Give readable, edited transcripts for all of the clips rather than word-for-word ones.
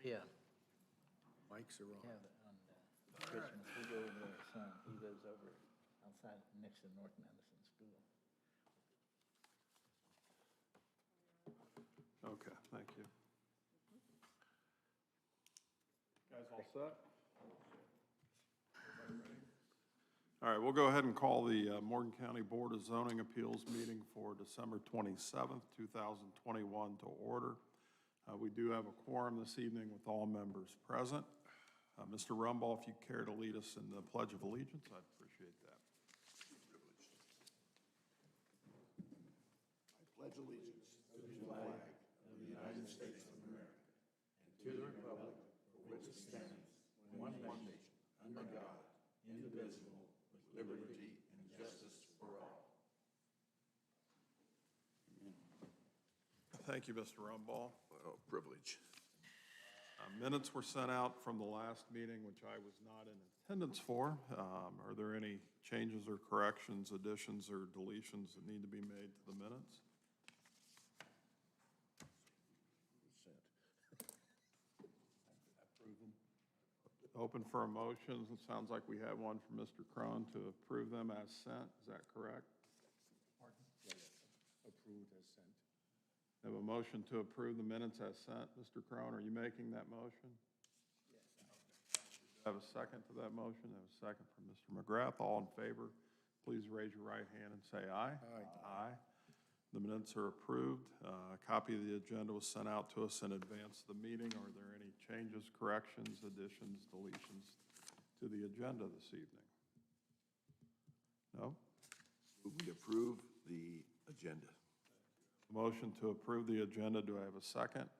Yeah. Mics are on. Yeah, on Christmas, we go over there, son, he lives over outside, next to North Madison School. Okay, thank you. Guys all set? All right, we'll go ahead and call the Morgan County Board of Zoning Appeals meeting for December 27th, 2021 to order. We do have a quorum this evening with all members present. Mr. Rumball, if you care to lead us in the Pledge of Allegiance, I'd appreciate that. I pledge allegiance to the flag of the United States of America and to the republic for which it stands, one nation, under God, indivisible, with liberty and justice for all. Thank you, Mr. Rumball. Well, privilege. Minutes were sent out from the last meeting, which I was not in attendance for. Are there any changes or corrections, additions, or deletions that need to be made to the minutes? Open for a motion. It sounds like we have one from Mr. Crone to approve them as sent. Is that correct? Pardon? Approved as sent. Have a motion to approve the minutes as sent. Mr. Crone, are you making that motion? Yes. Have a second to that motion? Have a second from Mr. McGrath. All in favor, please raise your right hand and say aye. Aye. Aye. The minutes are approved. A copy of the agenda was sent out to us in advance of the meeting. Are there any changes, corrections, additions, deletions to the agenda this evening? No? We approve the agenda. Motion to approve the agenda. Do I have a second?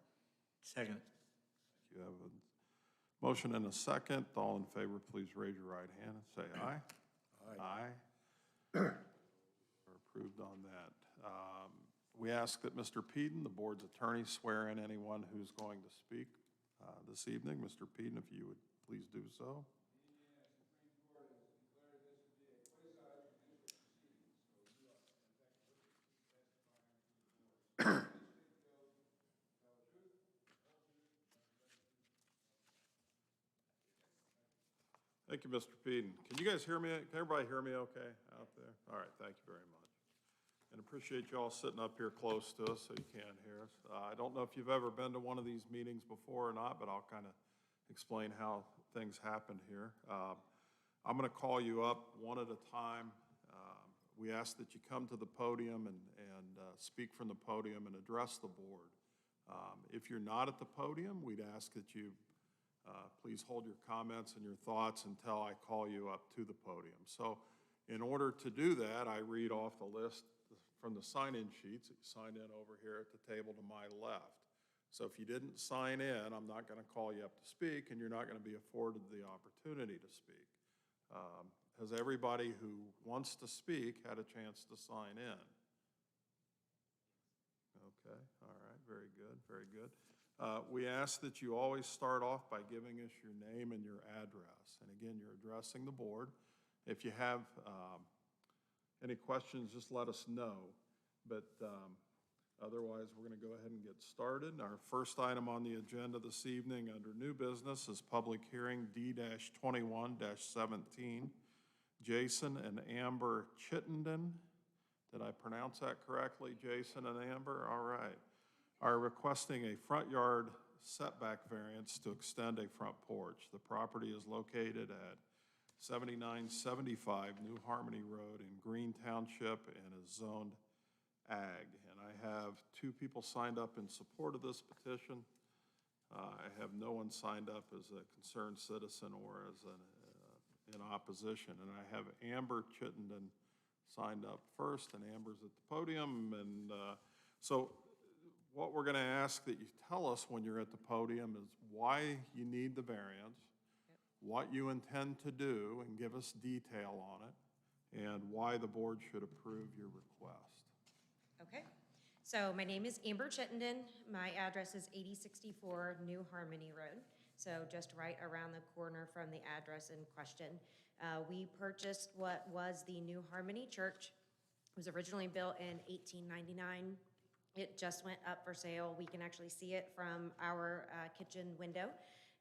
Second. You have a motion and a second. All in favor, please raise your right hand and say aye. Aye. Are approved on that. We ask that Mr. Peden, the board's attorney, swear in anyone who's going to speak this evening. Mr. Peden, if you would please do so. Thank you, Mr. Peden. Can you guys hear me? Can everybody hear me okay out there? All right, thank you very much. And appreciate you all sitting up here close to us so you can hear us. I don't know if you've ever been to one of these meetings before or not, but I'll kind of explain how things happen here. I'm going to call you up one at a time. We ask that you come to the podium and speak from the podium and address the board. If you're not at the podium, we'd ask that you please hold your comments and your thoughts until I call you up to the podium. So in order to do that, I read off the list from the sign-in sheets that you signed in over here at the table to my left. So if you didn't sign in, I'm not going to call you up to speak, and you're not going to be afforded the opportunity to speak. Has everybody who wants to speak had a chance to sign in? Okay, all right, very good, very good. We ask that you always start off by giving us your name and your address. And again, you're addressing the board. If you have any questions, just let us know. But otherwise, we're going to go ahead and get started. Our first item on the agenda this evening under new business is public hearing D-21-17. Jason and Amber Chittenden. Did I pronounce that correctly? Jason and Amber? All right. Are requesting a front yard setback variance to extend a front porch. The property is located at 7975 New Harmony Road in Green Township and is zoned ag. And I have two people signed up in support of this petition. I have no one signed up as a concerned citizen or as in opposition. And I have Amber Chittenden signed up first, and Amber's at the podium. And so what we're going to ask that you tell us when you're at the podium is why you need the variance, what you intend to do, and give us detail on it, and why the board should approve your request. Okay. So my name is Amber Chittenden. My address is 8064 New Harmony Road, so just right around the corner from the address in question. We purchased what was the New Harmony Church. It was originally built in 1899. It just went up for sale. We can actually see it from our kitchen window.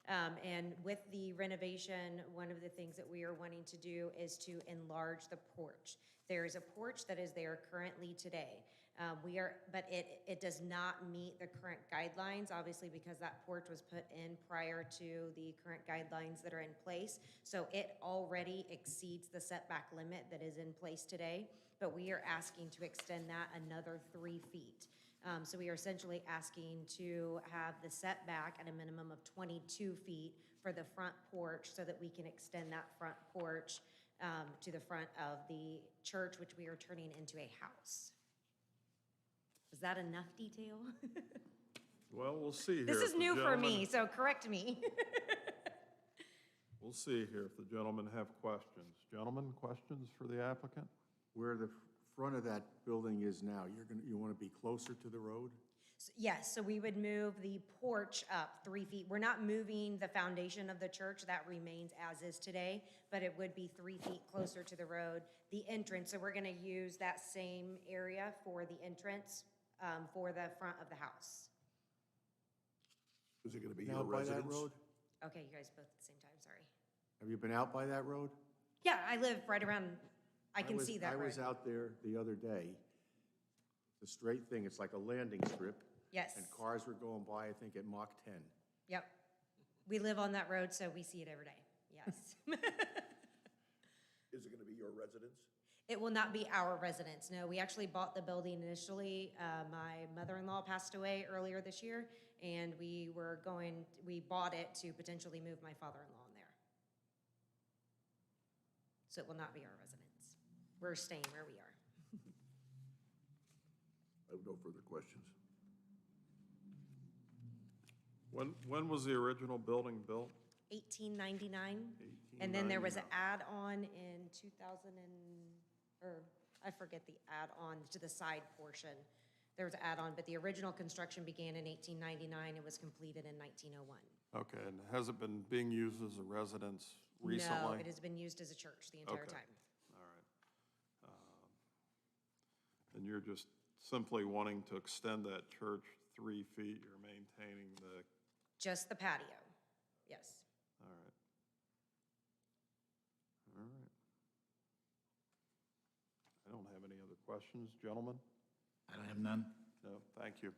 And with the renovation, one of the things that we are wanting to do is to enlarge the porch. There is a porch that is there currently today. But it does not meet the current guidelines, obviously, because that porch was put in prior to the current guidelines that are in place. So it already exceeds the setback limit that is in place today, but we are asking to extend that another 3 feet. So we are essentially asking to have the setback at a minimum of 22 feet for the front porch so that we can extend that front porch to the front of the church, which we are turning into a house. Is that enough detail? Well, we'll see here. This is if the new for me, gentlemen- so correct me. We'll see here if the gentlemen have questions. Gentlemen, questions for the applicant? Where the front of that building is now, you want to be closer to the road? Yes, so we would move the porch up 3 feet. We're not moving the foundation of the church, that remains as is today, but it would be 3 feet closer to the road. The entrance, so we're gonna use that same area for the entrance, for the front of the house. Is it going to be your out by that residence? road? Okay, you guys both at the same time, sorry. Have you been out by that road? Yeah, I live right around, I can see that I road. was out there the other day. The straight thing, it's like a landing strip. Yes. And cars were going by, I think, at Mach 10. Yep. We live on that road, so we see it every day, yes. Is it going to be your residence? It will not be our residence, no. We actually bought the building initially. My mother-in-law passed away earlier this year, and we bought it to potentially move my father-in-law in there. So it will not be our residence. We're staying where we are. I have no further questions. When was the original building built? 1899. And then there was an add-on in 2000 or I forget the add-on to the side portion. There was an add-on, but the original construction began in 1899 and was completed in 1901. Okay, and has it been being used as a residence recently? No, it has been used as a church the entire Okay. time. All right. And you're just simply wanting to extend that church 3 feet, you're maintaining the, Just the patio, yes. all right. All right. I don't have any other questions, gentlemen? I don't have none. No, thank you.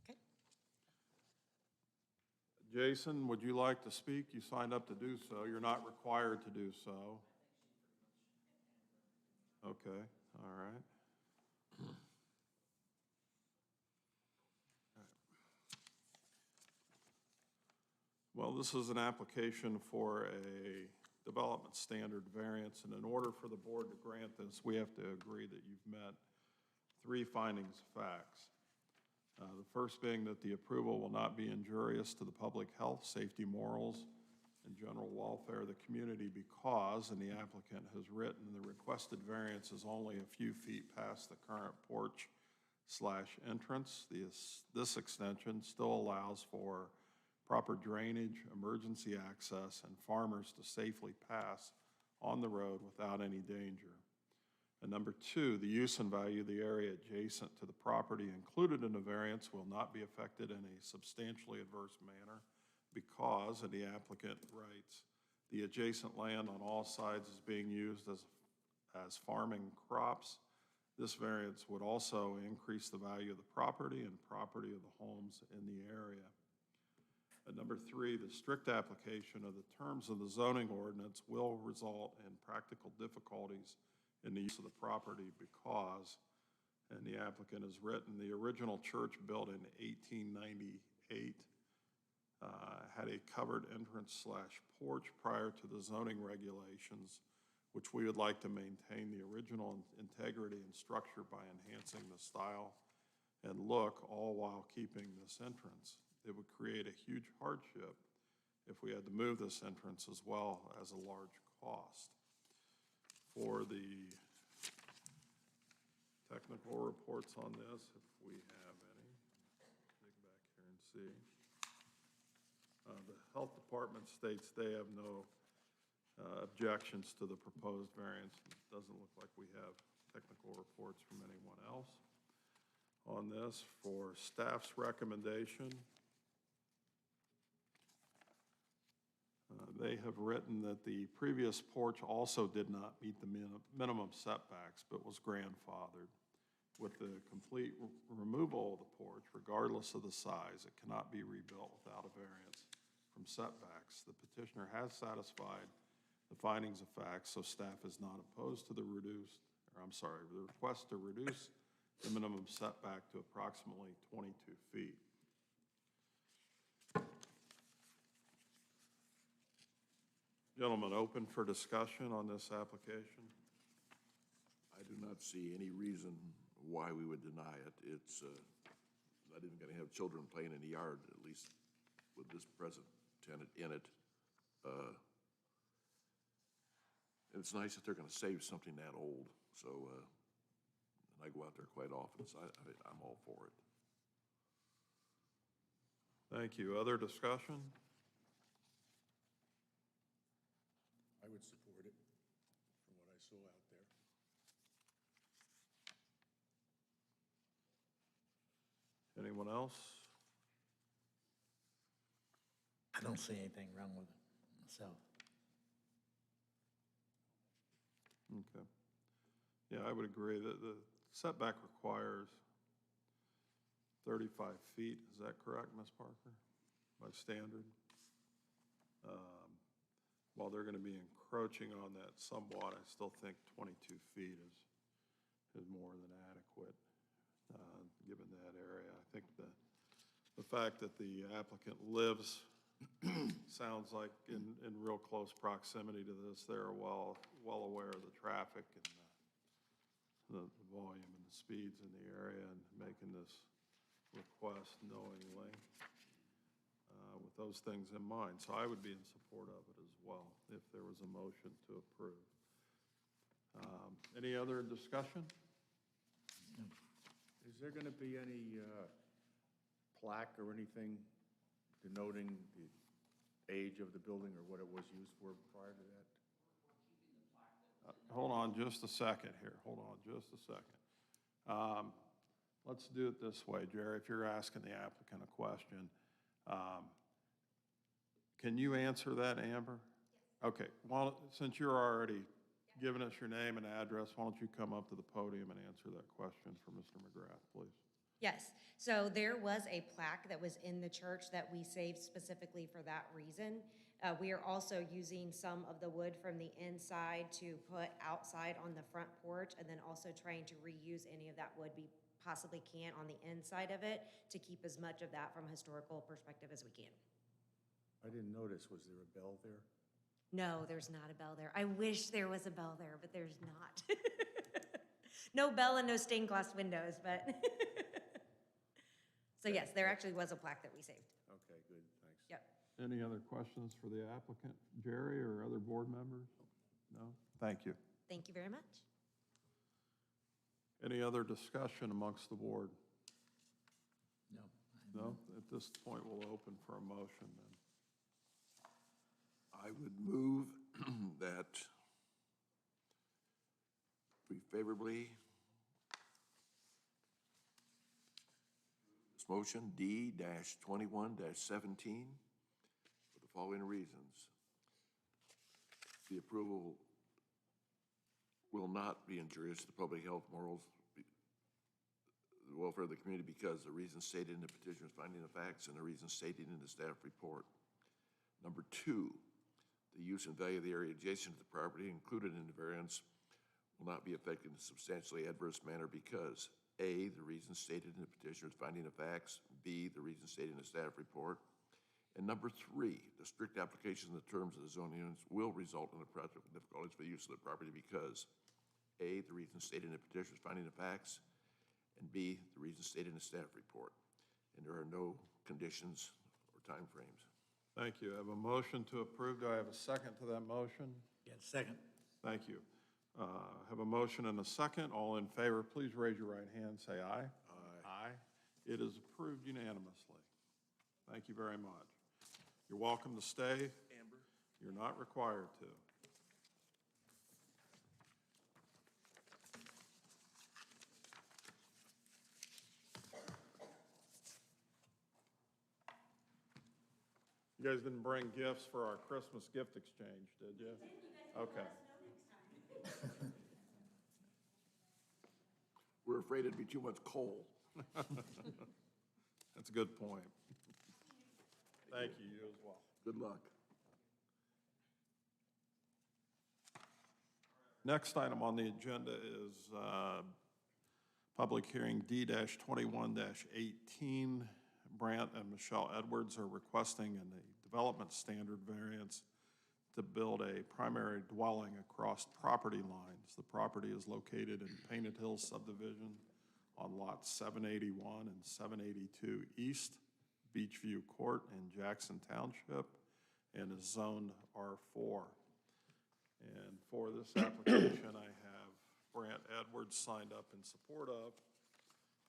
Okay. Jason, would you like to speak? You signed up to do so. You're not required to do so. Okay, all right. Well, this is an application for a development standard variance, and in order for the board to grant this, we have to agree that you've met 3 findings of facts. The first being that the approval will not be injurious to the public health, safety, morals, and general welfare of the community because, and the applicant has written, the requested variance is only a few feet past the current porch/entrance. This extension still allows for proper drainage, emergency access, and farmers to safely pass on the road without any danger. And number 2, the use and value of the area adjacent to the property included in the variance will not be affected in a substantially adverse manner because, and the applicant writes, the adjacent land on all sides is being used as farming crops. This variance would also increase the value of the property and property of the homes in the area. And number 3, the strict application of the terms of the zoning ordinance will result in practical difficulties in the use of the property because, and the applicant has written, the original church built in 1898 had a covered entrance/porch prior to the zoning regulations, which we would like to maintain the original integrity and structure by enhancing the style and look, all while keeping this entrance. It would create a huge hardship if we had to move this entrance as well as a large cost. For the technical reports on this, if we have any, dig back here and see. The health department states they have no objections to the proposed variance. It doesn't look like we have technical reports from anyone else. on this for staff's recommendation. They have written that the previous porch also did not meet the minimum setbacks, but was grandfathered. With the complete removal of the porch, regardless of the size, it cannot be rebuilt without a variance from setbacks. The petitioner has satisfied the findings of facts, so staff is not opposed to the request to reduce the minimum setback to approximately 22 feet. Gentlemen, open for discussion on this application? I do not see any reason why we would deny it. It's not even going to have children playing in the yard, at least with this present tenant in it. And it's nice that they're going to save something that old. So, and I go out there quite often, so I'm all for it. Thank you. Other discussion? I would support it from what I saw out there. Anyone else? I don't see anything wrong with it myself. Okay. Yeah, I would agree that the setback requires 35 feet. Is that correct, Ms. Parker, by standard? While they're going to be encroaching on that somewhat, I still think 22 feet is more than adequate, given that area. I think the fact that the applicant lives sounds like in real close proximity to this. They're well aware of the traffic and the volume and the speeds in the area, and making this request knowingly with those things in mind. So I would be in support of it as well if there was a motion to approve. Any other discussion? Is there going to be any plaque or anything denoting the age of the building or what it was used for prior to that? Hold on just a second here. Hold on just a second. Let's do it this way, Jerry. If you're asking the applicant a question, can you answer that, Amber? Yes. Okay. Well, since you're already giving us your name and address, why don't you come up to the podium and answer that question for Mr. McGrath, please? Yes, so there was a plaque that was in the church that we saved specifically for that reason. We are also using some of the wood from the inside to put outside on the front porch, and then also trying to reuse any of that wood we possibly can on the inside of it to keep as much of that from a historical perspective as we can. I didn't notice. Was there a bell there? No, there's not a bell there. I wish there was a bell there, but there's not. No bell and no stained glass windows, but. So yes, there actually was a plaque that we saved. Okay, good, thanks. Yep. Any other questions for the applicant, Jerry, or other board members? No? Thank you. Thank you very much. Any other discussion amongst the board? No. No? At this point, we'll open for a motion then. I would move that we favorably this motion D-21-17 for the following reasons. The approval will not be injurious to the public health, morals, the welfare of the community because the reasons stated in the petitioner's finding of facts and the reasons stated in the staff report. Number two, the use and value of the area adjacent to the property included in the variance will not be affected in a substantially adverse manner because A, the reasons stated in the petitioner's finding of facts, B, the reasons stated in the staff report, and number three, the strict application of the terms of the zoning ordinance will result in the practical difficulties for the use of the property because A, the reasons stated in the petitioner's finding of facts, and B, the reasons stated in the staff report. And there are no conditions or timeframes. Thank you. I have a motion to approve. Do I have a second to that motion? Yeah, second. Thank you. Have a motion and a second. All in favor, please raise your right hand. Say aye. Aye. Aye. It is approved unanimously. Thank you very much. You're welcome to stay. Amber? You're not required to. You guys didn't bring gifts for our Christmas gift exchange, did you? Okay. We're afraid it'd be too much coal. That's a good point. Thank you, you as well. Good luck. Next item on the agenda is public hearing D-21-18. Brant and Michelle Edwards are requesting a development standard variance to build a primary dwelling across property lines. The property is located in Painted Hills subdivision on lots 781 and 782 East, Beachview Court in Jackson Township, and is zoned R4. And for this application, I have Brant Edwards signed up in support of,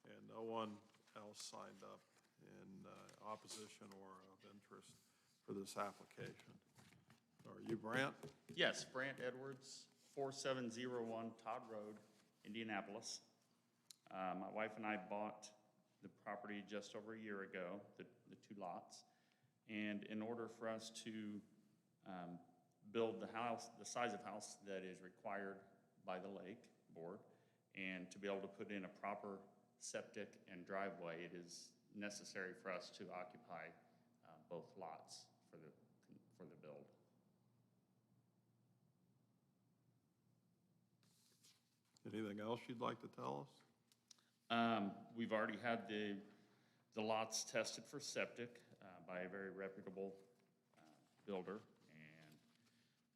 and no one else signed up in opposition or of interest for this application. Are you Brant? Yes, Brant Edwards, 4701 Todd Road, Indianapolis. My wife and I bought the property just over a year ago, the two lots. And in order for us to build the house, the size of house that is required by the lake board, and to be able to put in a proper septic and driveway, it is necessary for us to occupy both lots for the build. Anything else you'd like to tell us? We've already had the lots tested for septic by a very reputable builder,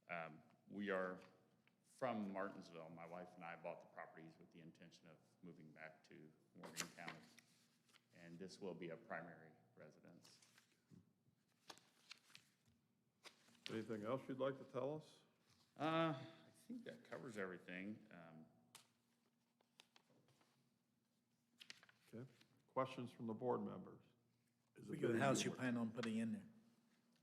and we are from Martinsville. My wife and I bought the properties with the intention of moving back to Morgan County, and this will be a primary residence. Anything else you'd like to tell us? I think that covers everything. Okay. Questions from the board members? How big of a house you plan on putting in there?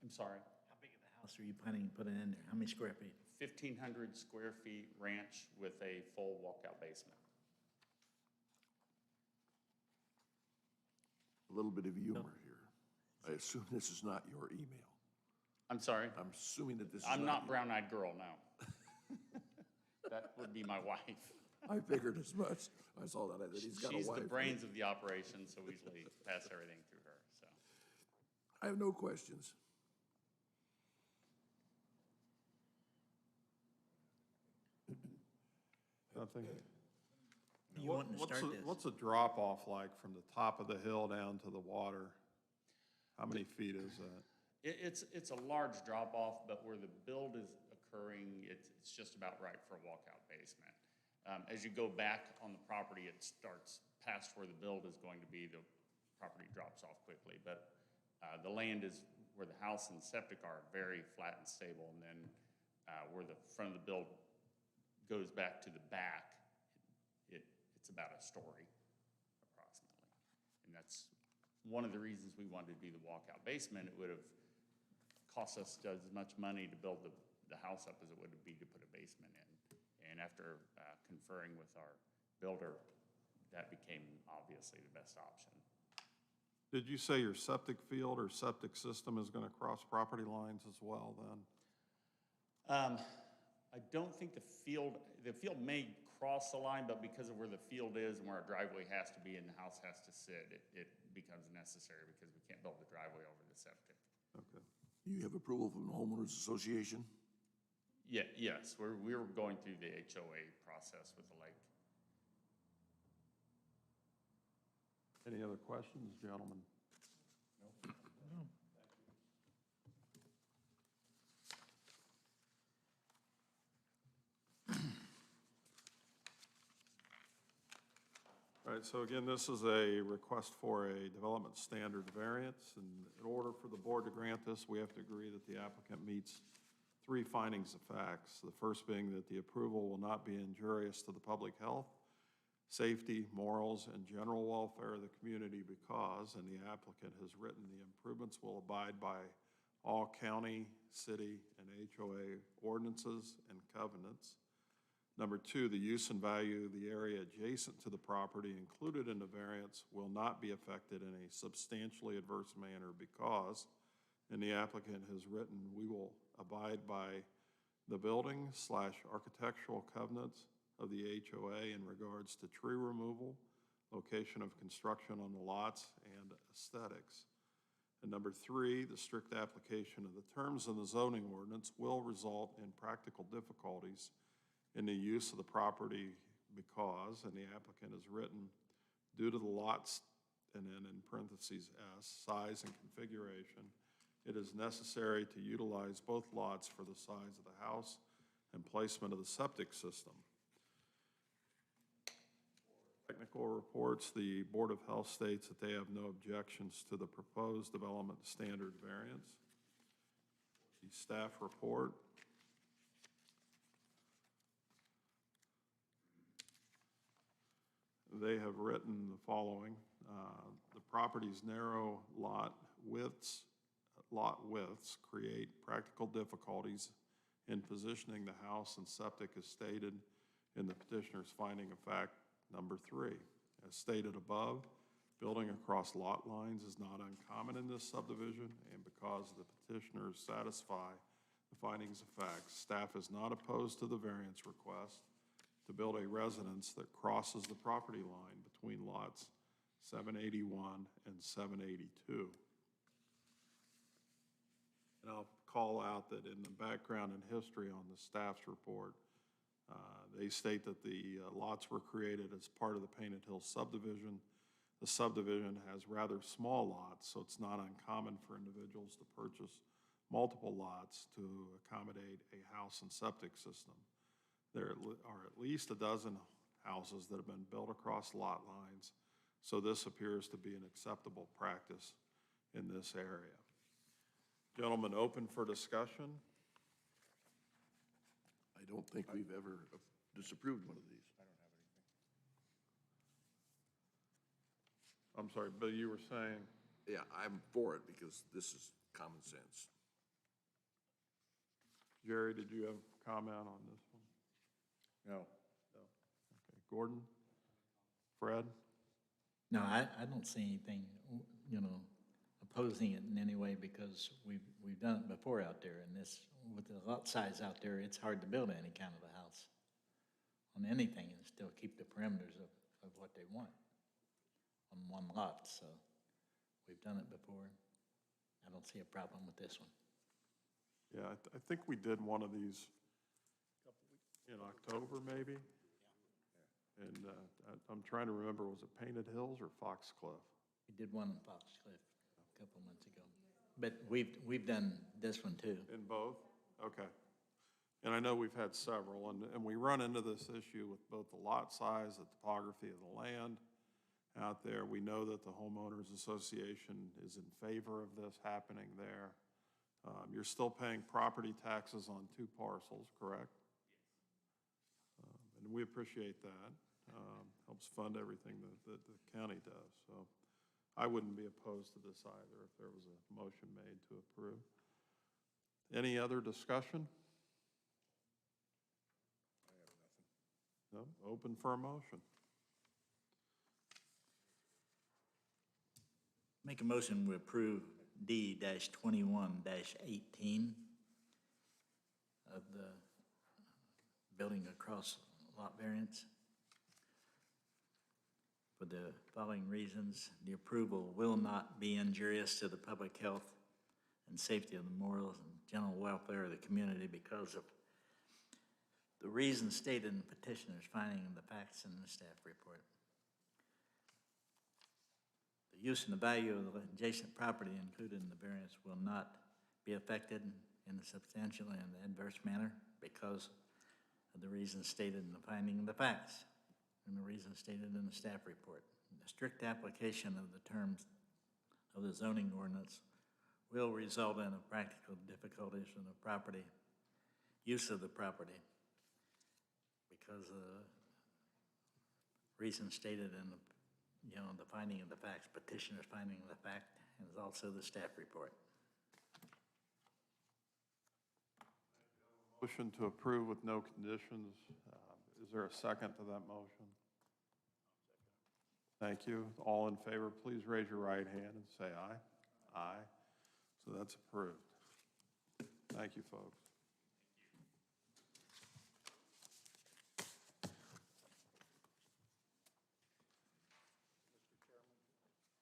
I'm sorry. How big of a house are you planning on putting in there? How many square feet? 1,500 square feet ranch with a full walkout basement. A little bit of humor here. I assume this is not your email. I'm sorry? I'm assuming that this is I'm not your- brown-eyed girl, no. That would be my wife. I figured as much. I saw that he's got a wife. She's the brains of the operation, so we usually pass everything through her, so. I have no questions. Nothing? You wanting to start this? What's a drop-off like from the top of the hill down to the water? How many feet is that? It's a large drop-off, but where the build is occurring, it's just about right for a walkout basement. As you go back on the property, it starts past where the build is going to be, the property drops off quickly. But the land is where the house and septic are very flat and stable, and then where the front of the build goes back to the back, it's about a story approximately. And that's one of the reasons we wanted to do the walkout basement. It would have cost us as much money to build the house up as it would be to put a basement in. And after conferring with our builder, that became obviously the best option. Did you say your septic field or septic system is going to cross property lines as well then? I don't think the field may cross the line, but because of where the field is and where our driveway has to be and the house has to sit, it becomes necessary because we can't build the driveway over the septic. Okay. Do you have approval from the homeowners association? Yeah, yes, we're going through the HOA process with the lake. Any other questions, gentlemen? All right, so again, this is a request for a development standard variance, and in order for the board to grant this, we have to agree that the applicant meets three findings of facts. The first being that the approval will not be injurious to the public health, safety, morals, and general welfare of the community because, and the applicant has written, the improvements will abide by all county, city, and HOA ordinances and covenants. Number two, the use and value of the area adjacent to the property included in the variance will not be affected in a substantially adverse manner because, and the applicant has written, "We will abide by the building/architectural covenants of the HOA in regards to tree removal, location of construction on the lots, and aesthetics." And number 3, the strict application of the terms in the zoning ordinance will result in practical difficulties in the use of the property because, and the applicant has written, due to the lots, and then in parentheses S, size and configuration, it is necessary to utilize both lots for the size of the house and placement of the septic system. Technical reports, the Board of Health states that they have no objections to the proposed development standard variance. The staff report. They have written the following. The property's narrow lot widths create practical difficulties in positioning the house and septic as stated in the petitioner's finding of fact number 3. As stated above, building across lot lines is not uncommon in this subdivision, and because the petitioners satisfy the findings of fact, staff is not opposed to the variance request to build a residence that crosses the property line between lots 781 and 782. And I'll call out that in the background and history on the staff's report, they state that the lots were created as part of the Painted Hills subdivision. The subdivision has rather small lots, so it's not uncommon for individuals to purchase multiple lots to accommodate a house and septic system. There are at least a dozen houses that have been built across lot lines, so this appears to be an acceptable practice in this area. Gentlemen, open for discussion. I don't think we've ever disapproved one of these. I'm sorry, Bill, you were saying? Yeah, I'm for it because this is common sense. Jerry, did you have a comment on this one? No. Okay, Gordon? Fred? No, I don't see anything, opposing it in any way because we've done it before out there. And this, with the lot size out there, it's hard to build any kind of a house on anything and still keep the parameters of what they want on one lot. So we've done it before. I don't see a problem with this one. Yeah, I think we did one of these in October, maybe? And I'm trying to remember, was it Painted Hills or Foxcliff? We did one in Foxcliff a couple months ago. But we've done this one too. In both? Okay. And I know we've had several, and we run into this issue with both the lot size, the topography of the land out there. We know that the homeowners association is in favor of this happening there. You're still paying property taxes on 2 parcels, correct? And we appreciate that. Helps fund everything that the county does. So I wouldn't be opposed to this either if there was a motion made to approve. Any other discussion? I have nothing. No? Open for a motion. Make a motion to approve D-21-18 of the building across lot variance. For the following reasons, the approval will not be injurious to the public health and safety of the morals and general welfare of the community because of the reasons stated in the petitioner's finding the facts in the staff report. The use and the value of the adjacent property included in the variance will not be affected in a substantial and adverse manner because of the reasons stated in the finding of the facts and the reasons stated in the staff report. The strict application of the terms of the zoning ordinance will result in practical difficulties in the property, use of the property, because of the reasons stated in the the finding of the facts, petitioner's finding of the fact, and is also the staff report. Motion to approve with no conditions. Is there a second to that motion? Thank you. All in favor, please raise your right hand and say aye. Aye. So that's approved. Thank you, folks.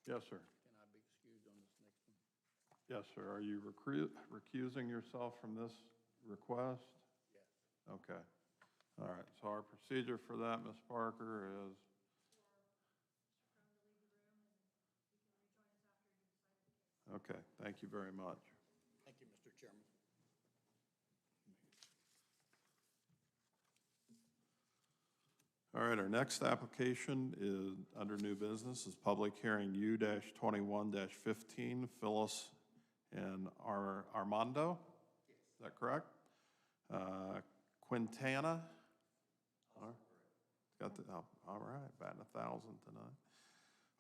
Yes, sir. Can I be excused on this next one? Yes, sir. Are you recusing yourself from this request? Yes. Okay. All right. So our procedure for that, Ms. Parker, is? Okay. Thank you very much. Thank you, Mr. Chairman. All right, our next application is, under new business, is public hearing U-21-15, Phyllis and Armando? Is that correct? Quintana? Got the, oh, all right, batting 1,000 tonight.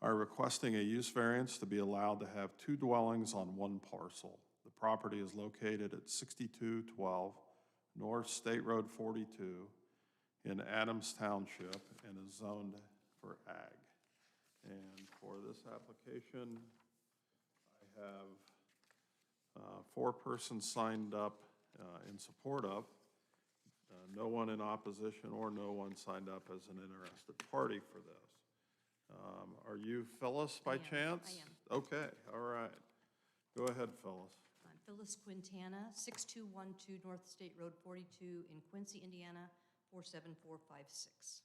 Are requesting a use variance to be allowed to have 2 dwellings on 1 parcel. The property is located at 6212 North State Road 42 in Adams Township and is zoned for ag. And for this application, I have 4 persons signed up in support of, no one in opposition or no one signed up as an interested party for this. Are you Phyllis by chance? I am. Okay, all right. Go ahead, Phyllis. I'm Phyllis Quintana, 6212 North State Road 42 in Quincy, Indiana, 47456.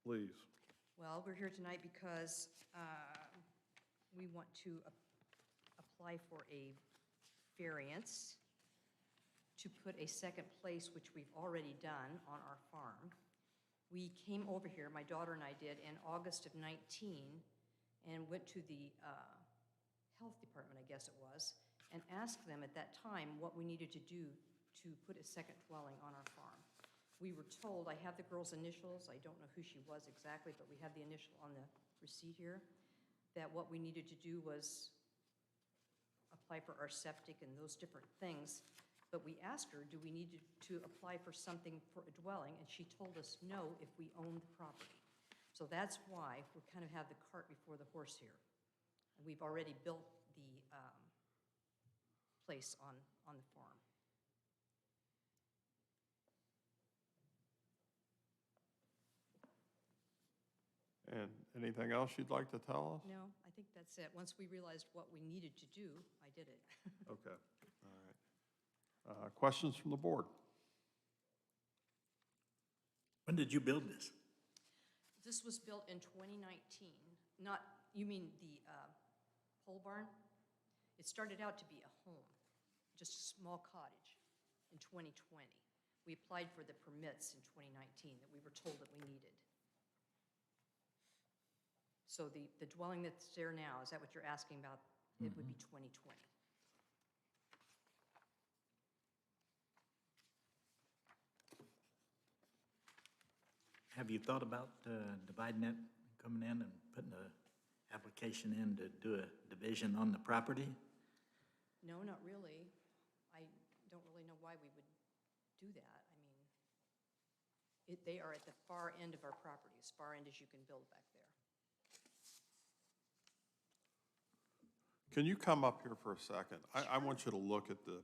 Please. Well, we're here tonight because we want to apply for a variance to put a second place, which we've already done on our farm. We came over here, my daughter and I did, in August of 19, and went to the health department, I guess it was, and asked them at that time what we needed to do to put a second dwelling on our farm. We were told, I have the girl's initials, I don't know who she was exactly, but we have the initial on the receipt here, that what we needed to do was apply for our septic and those different things. But we asked her, do we need to apply for something for a dwelling? And she told us no if we own the property. So that's why we kind of have the cart before the horse here. And we've already built the place on the farm. And anything else you'd like to tell us? No, I think that's it. Once we realized what we needed to do, I did it. Okay, all right. Questions from the board? When did you build this? This was built in 2019. Not, you mean the pole barn? It started out to be a home, just a small cottage in 2020. We applied for the permits in 2019 that we were told that we needed. So the dwelling that's there now, is that what you're asking about? It would be 2020. Have you thought about dividing it, coming in and putting an application in to do a division on the property? No, not really. I don't really know why we would do that. I mean, they are at the far end of our property, as far end as you can build back there. Can you come up here for a second? I want you to look at the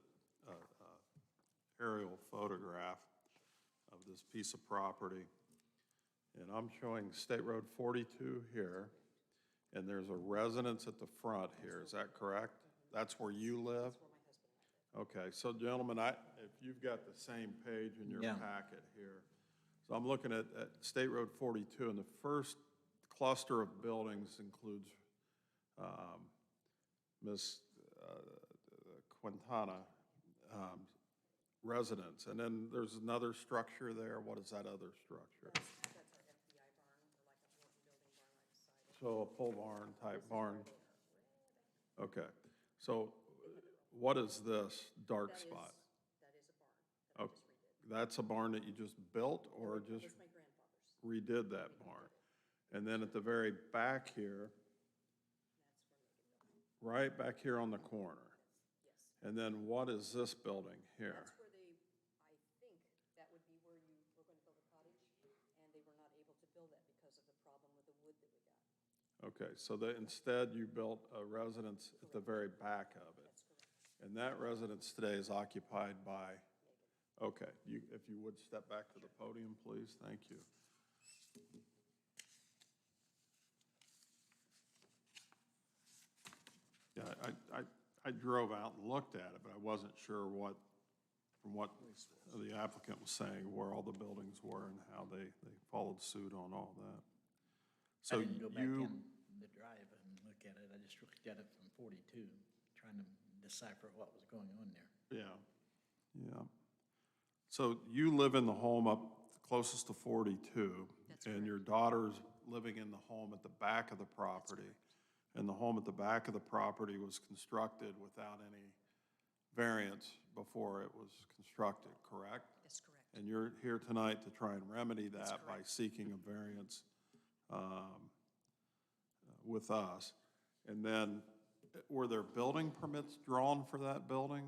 aerial photograph of this piece of property. And I'm showing State Road 42 here, and there's a residence at the front here. Is that correct? That's where you live? Okay, so gentlemen, if you've got the same page in your Yeah. packet here. So I'm looking at State Road 42, and the first cluster of buildings includes Ms. Quintana residence. And then there's another structure there. What is that other structure? That's our FBI barn, or like a Morton building barn right beside it. So a pole barn type barn? Okay, so what is this dark spot? That is a barn that I Okay, just redid. that's a barn that you just built or That just was my grandfather's. redid that barn? And then at the very back here, right back here on the corner? Yes. And then what is this building here? That's where I think that would be where you were going to build a cottage, and they were not able to build that because of the problem with the wood that we got. Okay, so that instead you built a residence at the very back of it? And that residence today is occupied by, okay, if you would step back to the podium, please, thank you. Yeah, I drove out and looked at it, but I wasn't sure from what the applicant was saying, where all the buildings were and how they followed suit on all that. I So didn't go back you, in the drive and look at it. I just looked at it from 42, trying to decipher what was going on there. yeah. So you live in the home up closest to 42. That's And your daughter's living in the home at the back of the property. And the home at the back of the property was constructed without any variance before it was constructed, correct? That's correct. And you're here tonight to try and remedy That's that by correct. seeking a variance with us. And then, were there building permits drawn for that building?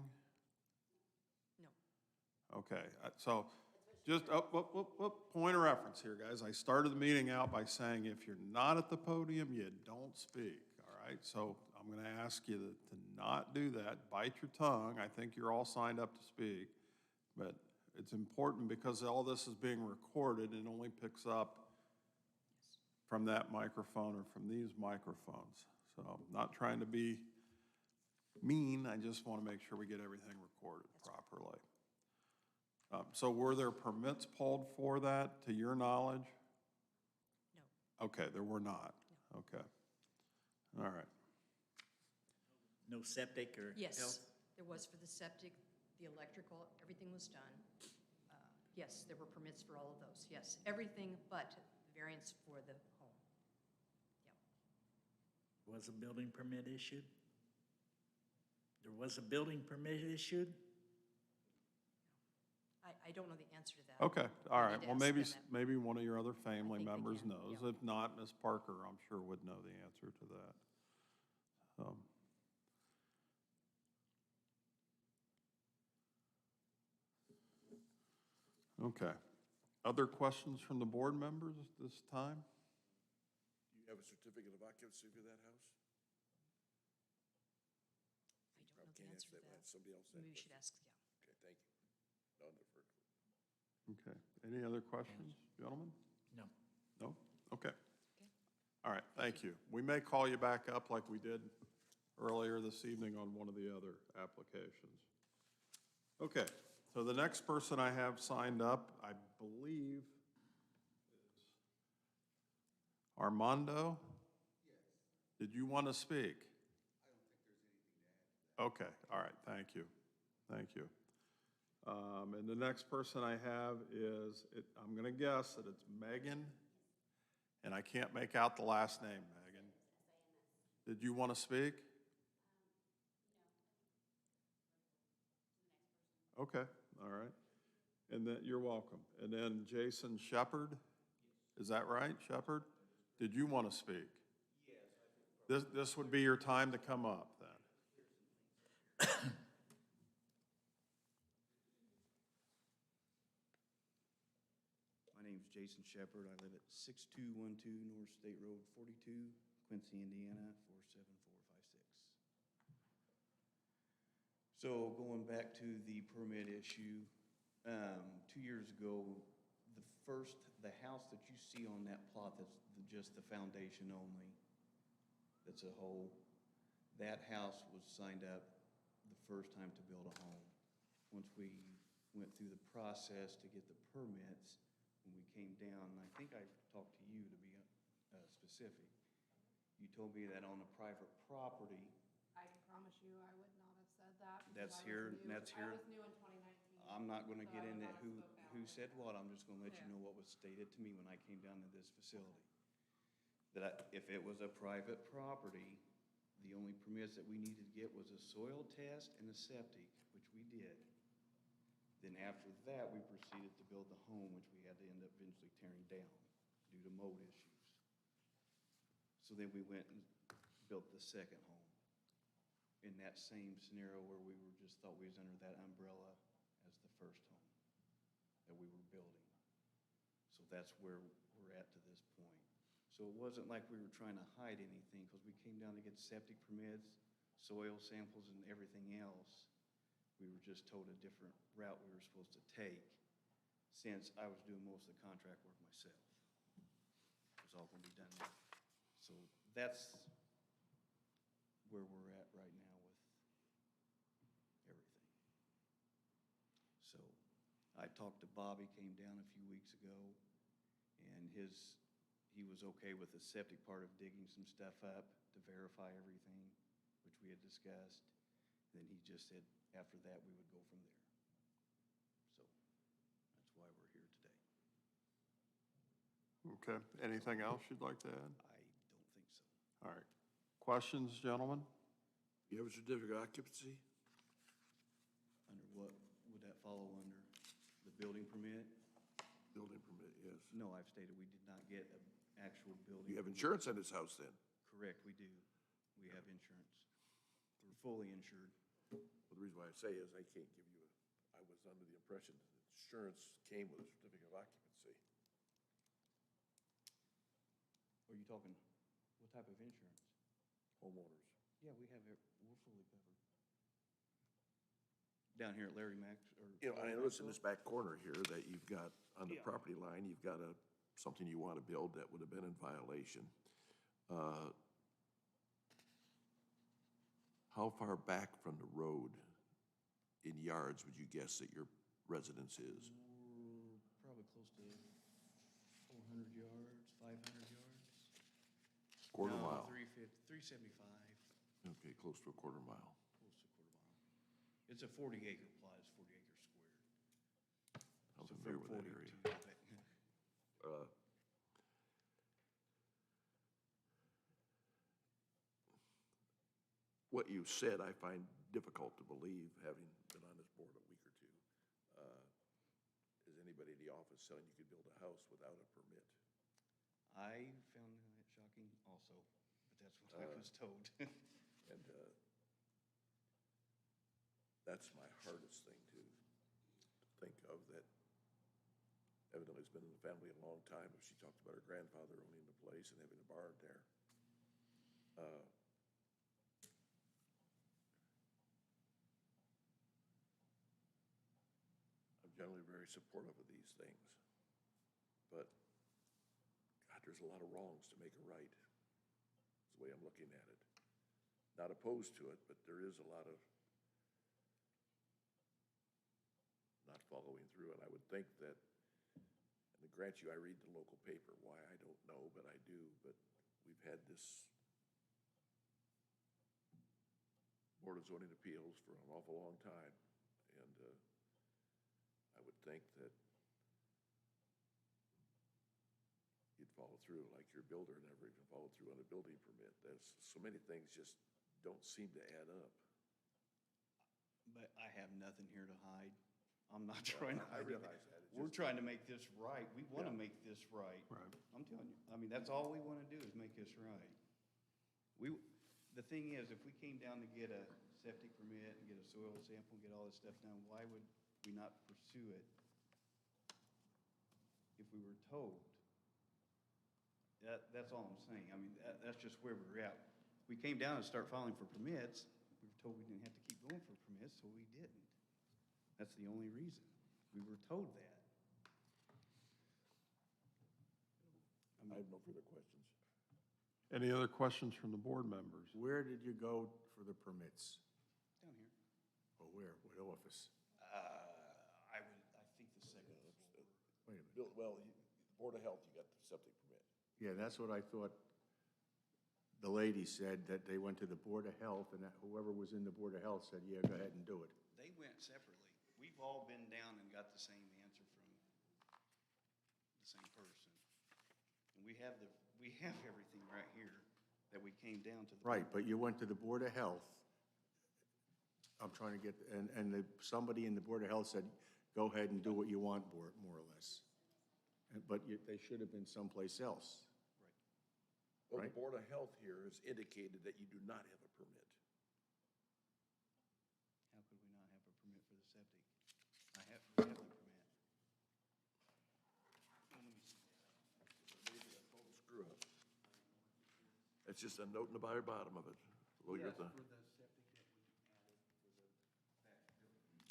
No. Okay, so just, point of reference here, guys. I started the meeting out by saying if you're not at the podium, you don't speak, all right? So I'm going to ask you to not do that. Bite your tongue. I think you're all signed up to speak. But it's important because all this is being recorded and only picks up from that microphone or from these microphones. So I'm not trying to be mean. I just want to make sure we get everything recorded properly. So were there permits pulled for that, to your knowledge? No. Okay, there were not. Okay. All right. No septic or Yes, health? there was for the septic, the electrical, everything was done. Yes, there were permits for all of those, yes. Everything but variance for the home. Yep. Was a building permit issued? There was a building permit issued? I don't know the answer to that. Okay, all I right. need to Well, ask maybe, them that. maybe one of your other family think they members can, knows. yeah. If not, Ms. Parker, I'm sure, would know the answer to that. Okay. Other questions from the board members at this time? Do you have a certificate of occupancy for that house? I don't know the Can't answer to answer that. Somebody else. Maybe we should ask, yeah. Okay, thank you. I'll defer. Okay. Any other questions, gentlemen? No. No? Okay. All right, thank you. We may call you back up like we did earlier this evening on one of the other applications. Okay, so the next person I have signed up, I believe, is Armando? Yes. Did you want to speak? I don't think there's anything to add. Okay, all right, thank you. Thank you. And the next person I have is, I'm going to guess that it's Megan, and I can't make out the last name, Megan. Did you want to speak? No. Okay, all right. And then, you're welcome. And then Jason Shepard, is that right, Shepard? Did you want to speak? Yes. This would be your time to come up, then. My name's Jason Shepard. I live at 6212 North State Road 42, Quincy, Indiana, 47456. So going back to the permit issue, 2 years ago, the house that you see on that plot, that's just the foundation only, that's a hole, that house was signed up the first time to build a home. Once we went through the process to get the permits, when we came down, and I think I talked to you to be specific, you told me that on a private property. I promise you, I would not have said that. because That's I was here, new- that's here. I was new in 2019. I'm not gonna so get I would into not have spoke out who like said that. what, I'm just gonna let you Yeah. know what was stated to me when I came down to this facility. That if it was a private property, the only permits that we needed to get was a soil test and a septic, which we did. Then after that, we proceeded to build the home, which we had to end up eventually tearing down due to mold issues. So then we went and built the second home in that same scenario where we were just thought we was under that umbrella as the first home that we were building. So that's where we're at to this point. So it wasn't like we were trying to hide anything, because we came down to get septic permits, soil samples, and everything else. We were just told a different route we were supposed to take, since I was doing most of the contract work myself. It was all gonna be done there. So that's where we're at right now with everything. So I talked to Bobby, came down a few weeks ago, and he was okay with the septic part of digging some stuff up to verify everything, which we had discussed. Then he just said after that we would go from there. So that's why we're here today. Okay, anything else you'd like to add? I don't think so. All right. Questions, gentlemen? You have a certificate of occupancy? Under what would that follow under? The building permit? Building permit, yes. No, I've stated we did not get an actual building. You have permit. insurance on this house then? Correct, we do. We have insurance. We're fully insured. Well, the reason why I say is I can't give you I was under the impression that insurance came with a certificate of occupancy. Are you talking, what type of insurance? Homeowners. Yeah, we're fully covered. Down here at Larry Max, or? You know, I noticed in this back corner here that you've got, on the Yeah. property line, you've got something you want to build that would have been in violation. How far back from the road in yards would you guess that your residence is? We're probably close to 400 yards, 500 yards. Quarter No, mile? 375, Okay, close to a quarter mile. close to a quarter mile. It's a 40-acre plot, it's 40 acres squared. I'm So familiar from with that 40 area. to- What you said, I find difficult to believe, having been on this board a week or two. Is anybody in the office saying you could build a house without a permit? I found that shocking also, but that's what I was told. And that's my hardest thing to think of, that evidently has been in the family a long time. She talked about her grandfather owning the place and having a barn there. I'm generally very supportive of these things, but God, there's a lot of wrongs to make a right. That's the way I'm looking at it. Not opposed to it, but there is a lot of not following through. And I would think that, and to grant you, I read the local paper. Why, I don't know, but I do. But we've had this Board of Zoning Appeals for an awful long time. And I would think that you'd follow through, like your builder never even followed through on a building permit. There's so many things just don't seem to add up. But I have nothing here to hide. I'm not trying to I hide it. realize that. It's We're just- trying to make this right. We want to Yeah. make this right. Right. I'm telling you, I mean, that's all we want to do is make this right. The thing is, if we came down to get a septic permit and get a soil sample and get all this stuff done, why would we not pursue it if we were told? That's all I'm saying. I mean, that's just where we're at. We came down and start filing for permits. We were told we didn't have to keep going for permits, so we didn't. That's the only reason. We were told that. I have no further questions. Any other questions from the board members? Where did you go for the permits? Down here. Or where? What office? I think the second floor. Wait a minute. Well, Board of Health, you got the septic permit. Yeah, that's what I thought the lady said, that they went to the Board of Health, and that whoever was in the Board of Health said, yeah, go ahead and do it. They went separately. We've all been down and got the same answer from the same person. And we have everything right here that we came down to. Right, but you went to the Board of Health. I'm trying to get, somebody in the Board of Health said, go ahead and do what you want, more or less. But they should have been someplace else. Well, the Right. Board of Health here has indicated that you do not have a permit. How could we not have a permit for the septic? We have the permit. Maybe I called a screw up. It's just a note in the very bottom of it. Well, you're the,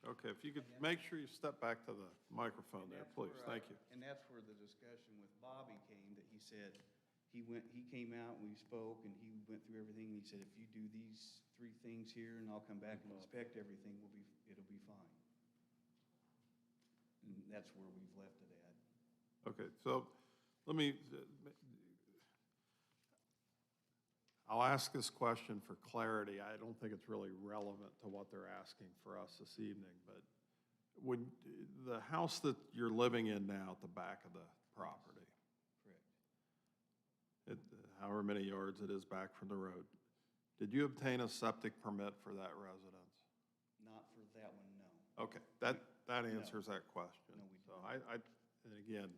Okay, if you could make sure you step back to the microphone there, please. Thank you. And that's where the discussion with Bobby came, that he said, he came out, we spoke, and he went through everything, and he said, if you do these 3 things here, and I'll come back and inspect everything, it'll be fine. And that's where we've left it at. Okay, so let me, I'll ask this question for clarity. I don't think it's really relevant to what they're asking for us this evening, but when, the house that you're living in now at the back of the property, Correct. however many yards it is back from the road, did you obtain a septic permit for that residence? Not for that one, no. Okay, that answers that question. No, we So and again,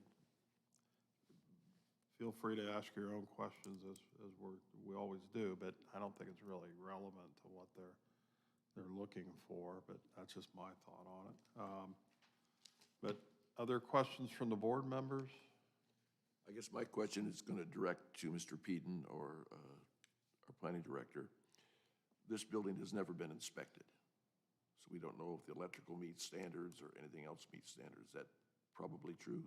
feel free to ask your own questions as we always do, but I don't think it's really relevant to what they're looking for, but that's just my thought on it. But other questions from the board members? I guess my question is going to direct to Mr. Peden or our planning director. This building has never been inspected, so we don't know if the electrical meets standards or anything else meets standards. Is that probably true?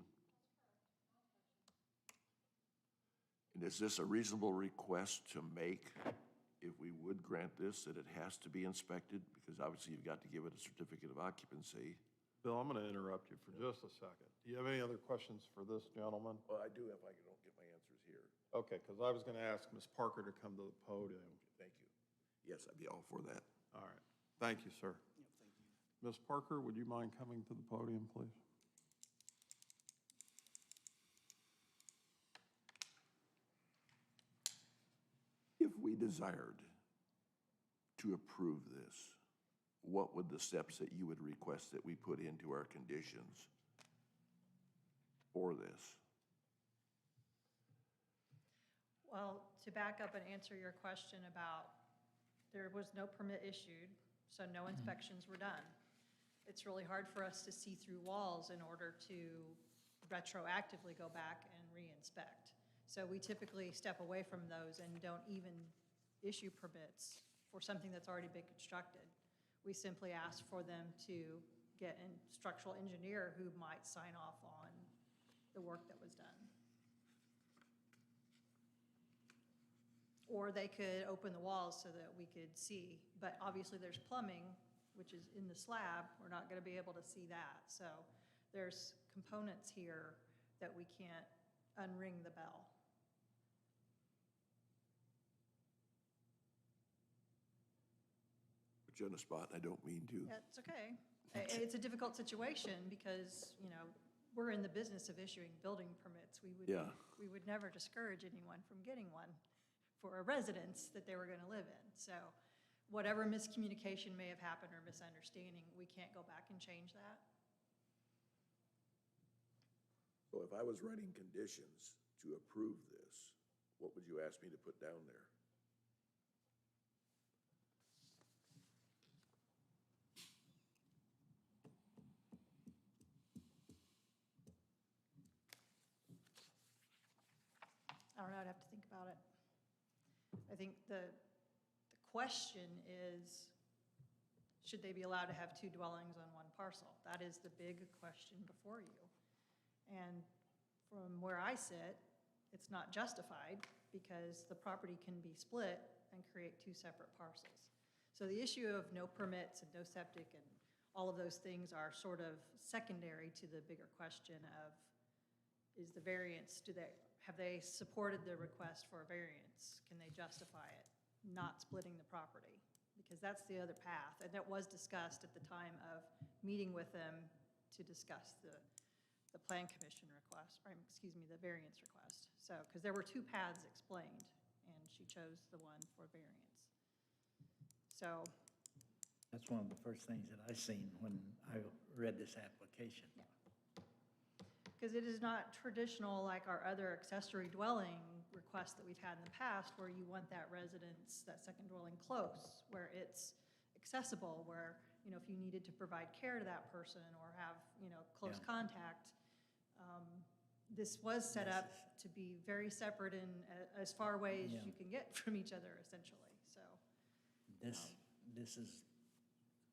And is this a reasonable request to make if we would grant this, that it has to be inspected? Because obviously you've got to give it a certificate of occupancy. Bill, I'm going to interrupt you for just a second. Do you have any other questions for this gentleman? Well, I do if I don't get my answers here. Okay, because I was going to ask Ms. Parker to come to the podium. Thank you. Yes, I'd be all for that. All right. Thank you, sir. Yeah, thank you. Ms. Parker, would you mind coming to the podium, please? If we desired to approve this, what would the steps that you would request that we put into our conditions for this? Well, to back up and answer your question about, there was no permit issued, so no inspections were done. It's really hard for us to see through walls in order to retroactively go back and re-inspect. So we typically step away from those and don't even issue permits for something that's already been constructed. We simply ask for them to get a structural engineer who might sign off on the work that was done. Or they could open the walls so that we could see, but obviously there's plumbing, which is in the slab. We're not going to be able to see that. So there's components here that we can't unring the bell. Put you on the spot, I don't mean to. That's okay. It's a difficult situation because, you know, we're in the business of issuing building permits. We would never discourage anyone from getting one for a residence that they were going to live in. So whatever miscommunication may have happened or misunderstanding, we can't go back and change that. So if I was writing conditions to approve this, what would you ask me to put down there? I don't know, I'd have to think about it. I think the question is, should they be allowed to have 2 dwellings on one parcel? That is the big question before you. And from where I sit, it's not justified because the property can be split and create 2 separate parcels. So the issue of no permits and no septic and all of those things are sort of secondary to the bigger question of, is the variance, have they supported the request for a variance? Can they justify it, not splitting the property? Because that's the other path, and that was discussed at the time of meeting with them to discuss the plan commission request, or excuse me, the variance request. So, because there were 2 paths explained, and she chose the one for variance. So. That's one of the first things that I seen when I read this application. Yeah. Because it is not traditional like our other accessory dwelling requests that we've had in the past, where you want that residence, that second dwelling close, where it's accessible, where, you know, if you needed to provide care to that person or have, you know, close contact, this was set up to be very separate and as far away as you can get from each other, essentially, so. This is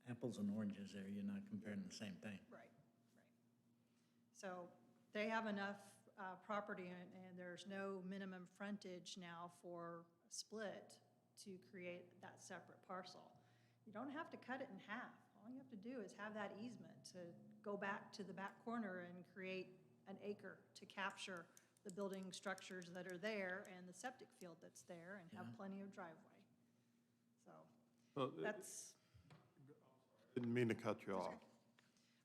apples and oranges there, you're not comparing the same thing. Right. So they have enough property and there's no minimum frontage now for a split to create that separate parcel. You don't have to cut it in half. All you have to do is have that easement to go back to the back corner and create an acre to capture the building structures that are there and the septic field that's there and have plenty of driveway. So Well, that's. Didn't mean to cut you off.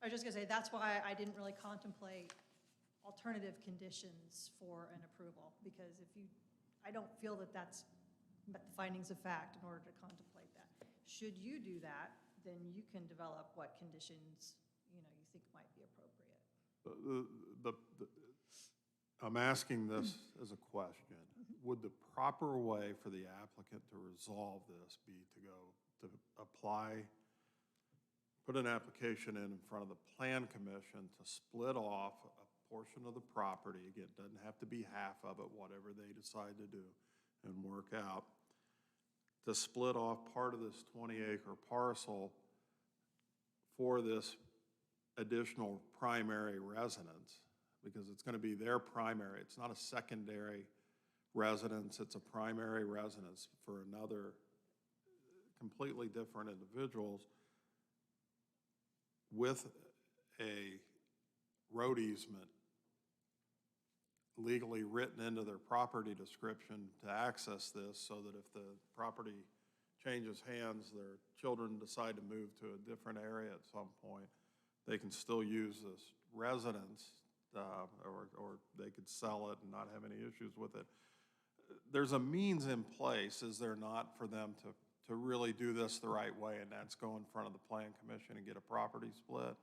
I was just gonna say, that's why I didn't really contemplate alternative conditions for an approval, because I don't feel that that's met the findings of fact in order to contemplate that. Should you do that, then you can develop what conditions, you think might be appropriate. I'm asking this as a question. Would the proper way for the applicant to resolve this be to apply, put an application in front of the Plan Commission to split off a portion of the property? Again, it doesn't have to be half of it, whatever they decide to do and work out, to split off part of this 20-acre parcel for this additional primary residence, because it's going to be their primary. It's not a secondary residence, it's a primary residence for another completely different individuals with a road easement legally written into their property description to access this, so that if the property changes hands, their children decide to move to a different area at some point, they can still use this residence, or they could sell it and not have any issues with it. There's a means in place, is there not, for them to really do this the right way, and that's go in front of the Plan Commission and get a property split?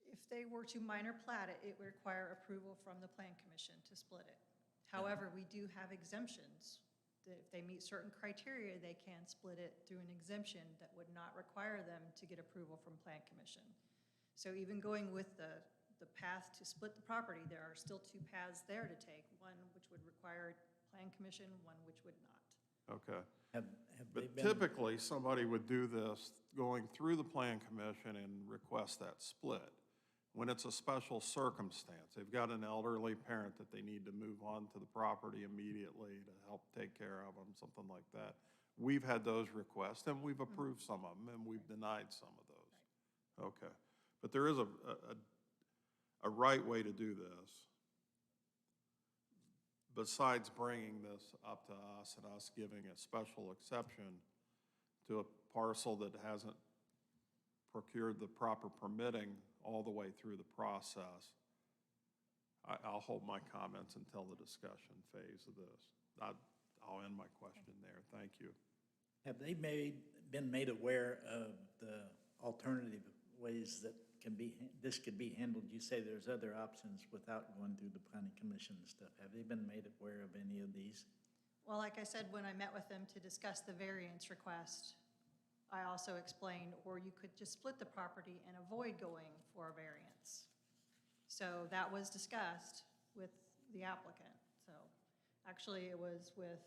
If they were to minor plat it, it would require approval from the Plan Commission to split it. However, we do have exemptions, that if they meet certain criteria, they can split it through an exemption that would not require them to get approval from Plan Commission. So even going with the path to split the property, there are still two paths there to take, one which would require Plan Commission, one which would not. Okay. Have they But been? typically, somebody would do this going through the Plan Commission and request that split. When it's a special circumstance, they've got an elderly parent that they need to move on to the property immediately to help take care of them, something like that. We've had those requests, and we've approved some of them, and we've denied some of those. Okay. But there is a right way to do this, besides bringing this up to us and us giving a special exception to a parcel that hasn't procured the proper permitting all the way through the process. I'll hold my comments until the discussion phase of this. I'll end my question there. Thank you. Have they been made aware of the alternative ways that this could be handled? You say there's other options without going through the Planning Commission and stuff. Have they been made aware of any of these? Well, like I said, when I met with them to discuss the variance request, I also explained, or you could just split the property and avoid going for a variance. So that was discussed with the applicant. So actually, it was with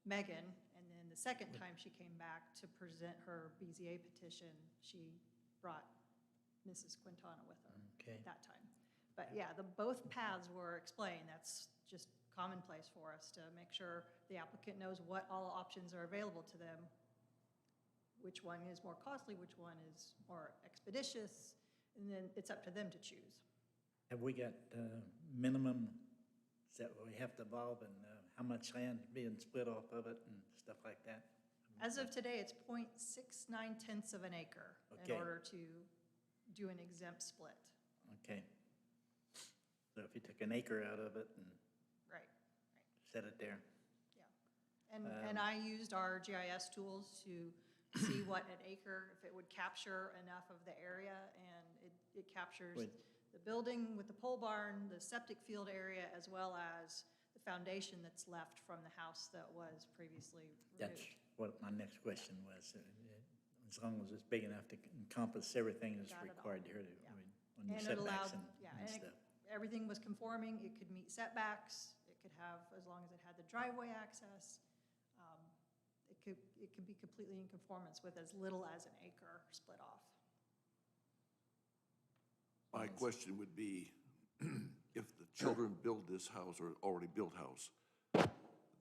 Megan, and then the second time she came back to present her BZA petition, she brought Mrs. Quintana with her at that time. But yeah, both paths were explained. That's just commonplace for us to make sure the applicant knows what all options are available to them, which one is more costly, which one is more expeditious, and then it's up to them to choose. Have we got minimum that we have to involve, and how much land being split off of it and stuff like that? As of today, it's 0.69 of an acre in Okay. order to do an exempt split. Okay. So if you took an acre out of it and Right. set it there. Yeah. And I used our GIS tools to see what an acre, if it would capture enough of the area, and it captures Wait. the building with the pole barn, the septic field area, as well as the foundation that's left from the house that was previously That's removed. what my next question was. As long as it's big enough to encompass everything that's Got it all. required here Yeah. on your And it allowed, setbacks and yeah, and and stuff. everything was conforming, it could meet setbacks, it could have, as long as it had the driveway access, it could be completely in conformance with as little as an acre split off. My question would be, if the children build this house or already built house,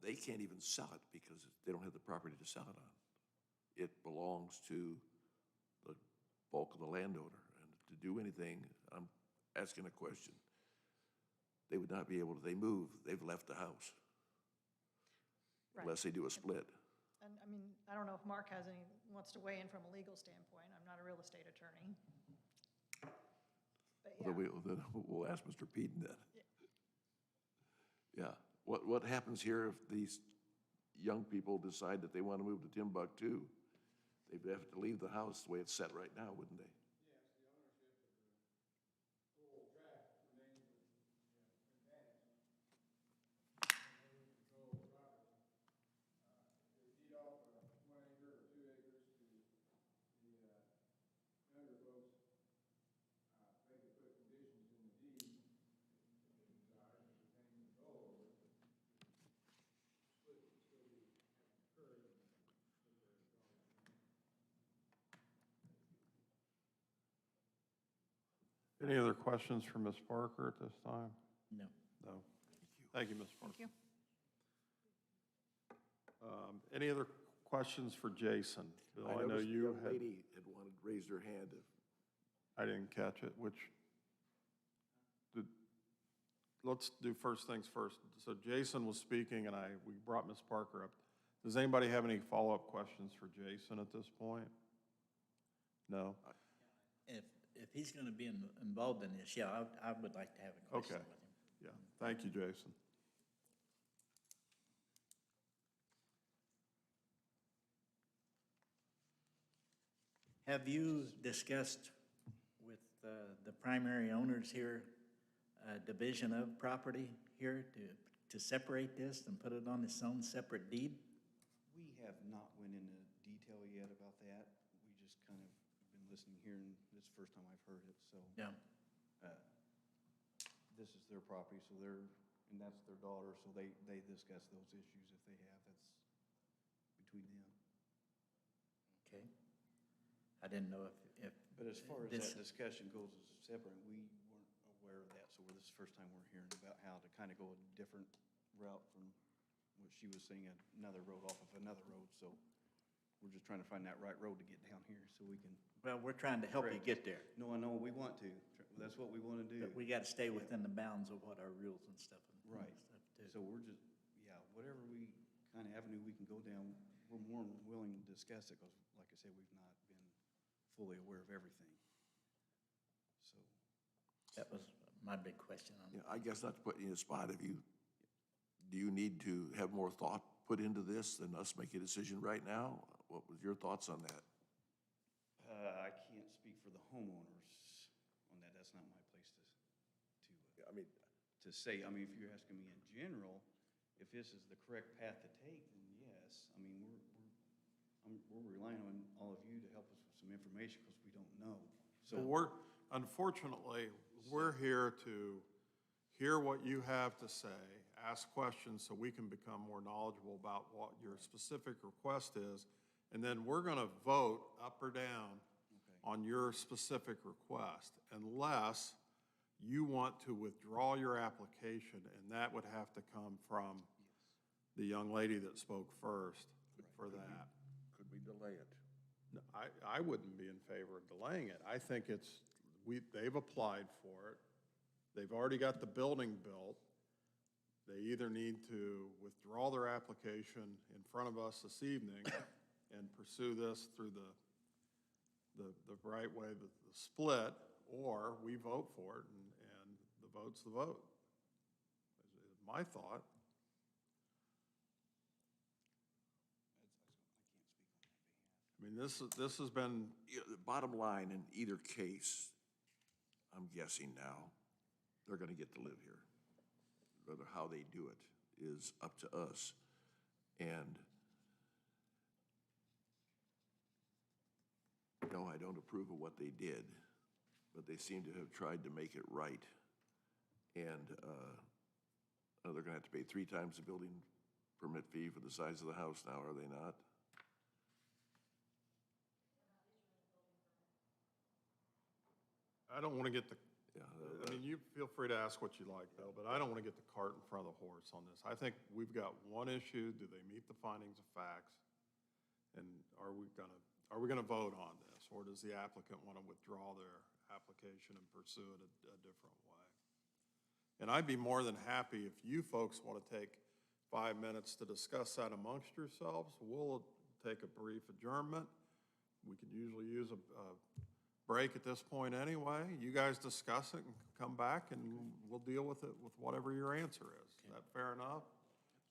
they can't even sell it because they don't have the property to sell it on. It belongs to the bulk of the landowner, and to do anything, I'm asking a question. They would not be able to, they move, they've left the house. Right. Unless they do a split. And, I mean, I don't know if Mark has any, wants to weigh in from a legal standpoint, I'm not a real estate attorney. But yeah. Then we'll ask Mr. Peden then. Yeah, what happens here if these young people decide that they want to move to Timbuktu? They'd have to leave the house the way it's set right now, wouldn't they? Any other questions for Ms. Parker at this time? No. No. Thank you, Ms. Parker. Thank you. Any other questions for Jason? Bill, I know noticed you the young had, lady had wanted to raise her hand. I didn't catch it, let's do first things first. So Jason was speaking and we brought Ms. Parker up. Does anybody have any follow-up questions for Jason at this point? No? If he's going to be involved in this, yeah, I would like to have a question Okay. with him. Yeah, thank you, Jason. Have you discussed with the primary owners here, division of property here to separate this and put it on its own separate deed? We have not went into detail yet about that. We just kind of been listening here, and this is the first time I've heard it, so. Yeah. This is their property, so and that's their daughter, so they discuss those issues if they have, that's between them. Okay. I didn't know if. But as far as this- that discussion goes as separate, we weren't aware of that, so this is the first time we're hearing about how to kind of go a different route from what she was saying, another road off of another road, so we're just trying to find that right road to get down here so we can. Well, we're trying to help you get there, No, I know, we want to, that's what we want to do. but we got to stay within the bounds of what our rules and stuff. Right. Too. So we're just, yeah, whatever we, kind of avenue we can go down, we're more than willing to discuss it, because like I said, we've not been fully aware of everything. So. That was my big question on Yeah, I guess not to put you in a spot, do you need to have more thought put into this than us make a decision right now? What was your thoughts on that? I can't speak for the homeowners on that, that's not my place to say. I mean, if you're asking me in general, if this is the correct path to take, then yes. I mean, we're relying on all of you to help us with some information, because we don't know. So Unfortunately, we're here to hear what you have to say, ask questions so we can become more knowledgeable about what your specific request is, and then we're going to vote up or down on your specific request, unless you want to withdraw your application, and that would have to come from the young lady that spoke first for that. Could we delay it? No, I wouldn't be in favor of delaying it. I think they've applied for it. They've already got the building built. They either need to withdraw their application in front of us this evening and pursue this through the right way, the split, or we vote for it and the vote's the vote, is my thought. I mean, this has been, The bottom line, in either case, I'm guessing now, they're gonna get to live here. Whether how they do it is up to us. And no, I don't approve of what they did, but they seem to have tried to make it right. And they're gonna have to pay 3 times the building permit fee for the size of the house now, are they not? I don't want to get the, Yeah, I mean, you feel free to ask what you like, Bill, but I don't want to get the cart in front of the horse on this. I think we've got one issue, do they meet the findings of facts? And are we gonna vote on this, or does the applicant want to withdraw their application and pursue it a different way? And I'd be more than happy if you folks want to take 5 minutes to discuss that amongst yourselves. We'll take a brief adjournment. We could usually use a break at this point anyway. You guys discuss it and come back, and we'll deal with it with whatever your answer is. Is that fair enough?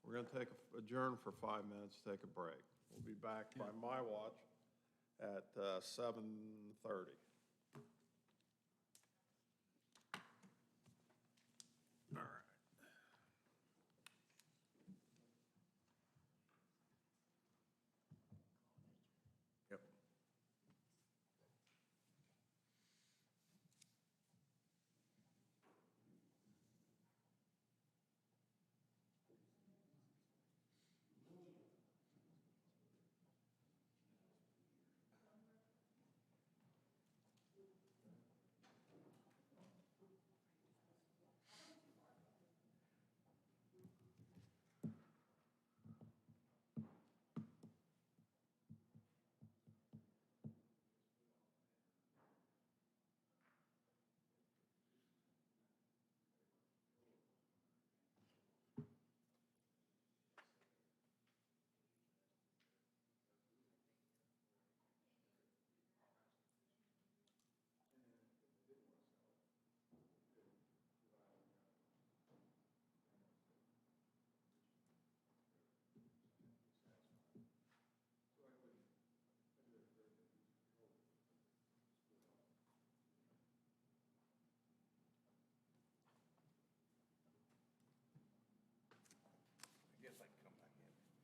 We're going to adjourn for 5 minutes, take a break. We'll be back by my watch at 7:30. All right. Yep.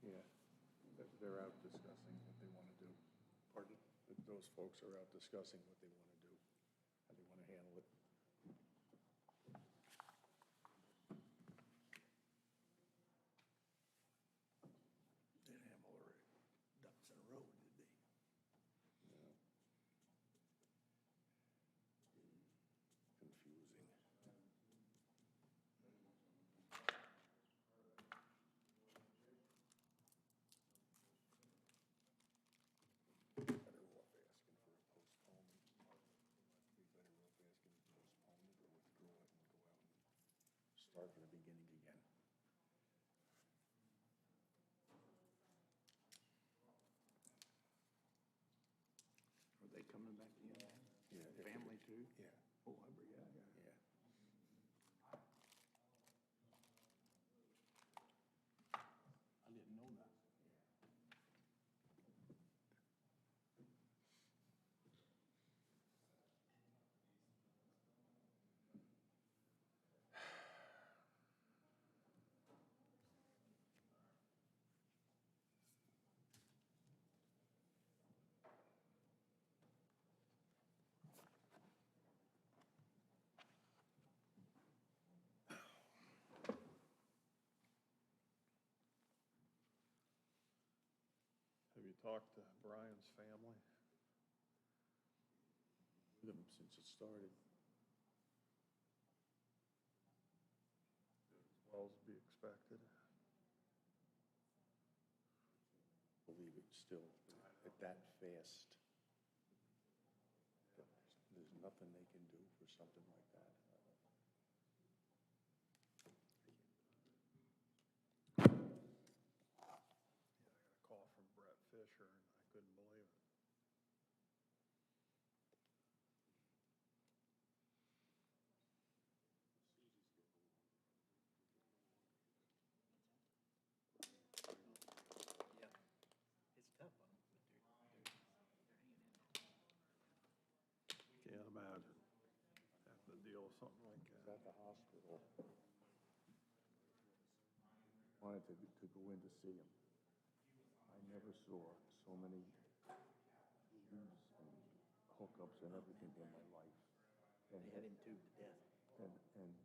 Yeah, they're out discussing what they want to do. Pardon? Those folks are out discussing what they want to do, how they want to handle it. They didn't have all their ducks in a row, did they? Confusing. Better off asking for a postponement. Be better off asking to postpone it or withdraw it and go out and start from the beginning again. Are they coming back in? Yeah. Family too? Yeah. Oh, yeah. Yeah. I didn't know that. Have you talked to Brian's family? With them since it started. As well as be expected. Believe it still, at that fast. There's nothing they can do for something like that. Yeah, I got a call from Brett Fisher, and I couldn't believe it. Yeah, it's tough on them, but they're hanging in there. Can't imagine having to deal with something like Was that. at the hospital. Wanted to go in to see him. I never saw so many keys and hookups and everything in my life. And They had him tubed to death. and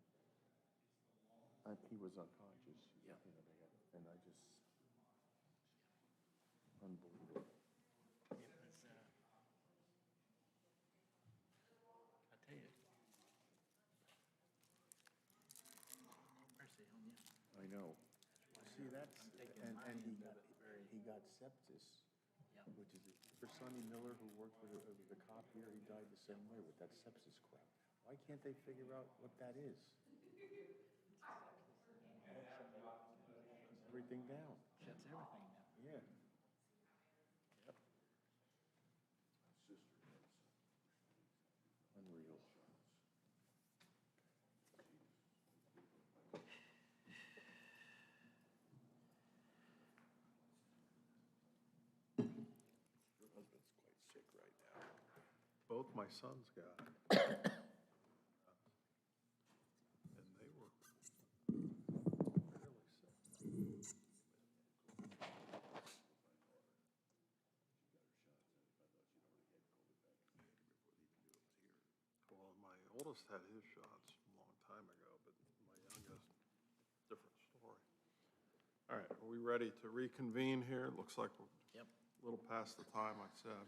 He was unconscious. Yeah. And I just, unbelievable. It was, I tell you. Mercy on you. I know. See, that's, and he got sepsis, Yep. which is, for Sonny Miller, who worked with the cop here, he died the same way with that sepsis crap. Why can't they figure out what that is? Everything down. Shuts everything down. Yeah. Yep. Unreal. Your husband's quite sick right now. Both my sons got it. And they were fairly sick. Well, my oldest had his shots a long time ago, but my youngest, different story. All right, are we ready to reconvene here? It looks like we're Yep. a little past the time I said.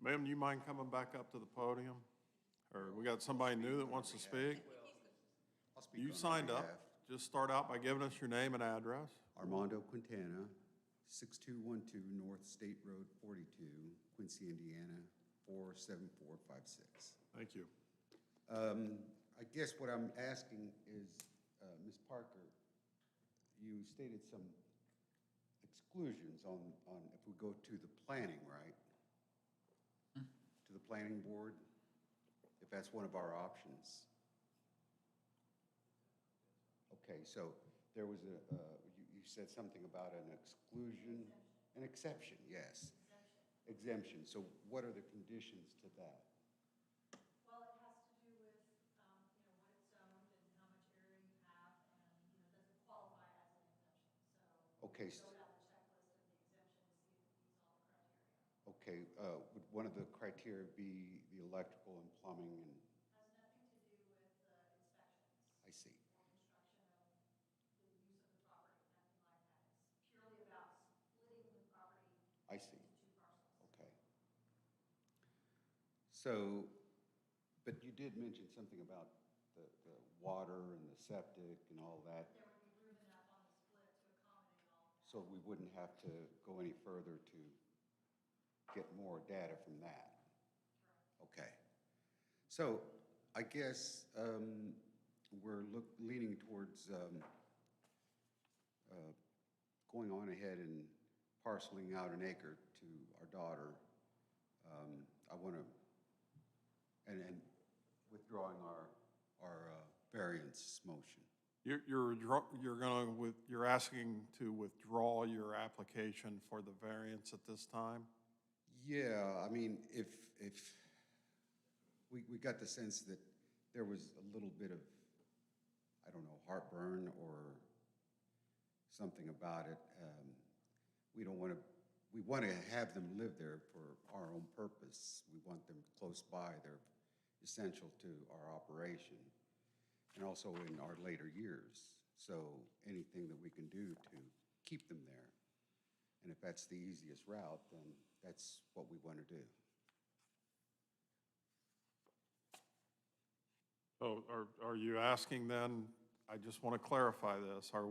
Ma'am, do you mind coming back up to the podium? Or we got somebody new that wants to speak? I'll speak You on signed their up. behalf. Just start out by giving us your name and address. Armando Quintana, 6212 North State Road 42, Quincy, Indiana, 47456. Thank you. I guess what I'm asking is, Ms. Parker, you stated some exclusions on if we go to the planning, right? To the planning board, if that's one of our options. Okay, so there was you said something about an exclusion, an exception, yes. Exemption. So what are the conditions to that? Well, it has to do with, what it's zoned and how much area you have, and, does it qualify as an exemption? So Okay. go down the checklist of the exemption to see if it meets all the criteria. Okay, would one of the criteria be the electrical and plumbing and, Has nothing to do with inspections I see, or construction of the use of the property, nothing like that. It's purely about splitting the property I see, into two parcels. okay. So, but you did mention something about the water and the septic and all that, There would be room enough on the split to accommodate all of that. so we wouldn't have to go any further to get more data from that? Okay. So I guess we're leaning towards going on ahead and parceling out an acre to our daughter. I want to, and withdrawing our variance motion. You're asking to withdraw your application for the variance at this time? Yeah, I mean, if we got the sense that there was a little bit of, I don't know, heartburn or something about it. We don't want to, we want to have them live there for our own purpose. We want them close by. They're essential to our operation and also in our later years. So anything that we can do to keep them there. And if that's the easiest route, then that's what we want to do. So are you asking then, I just want to clarify this, are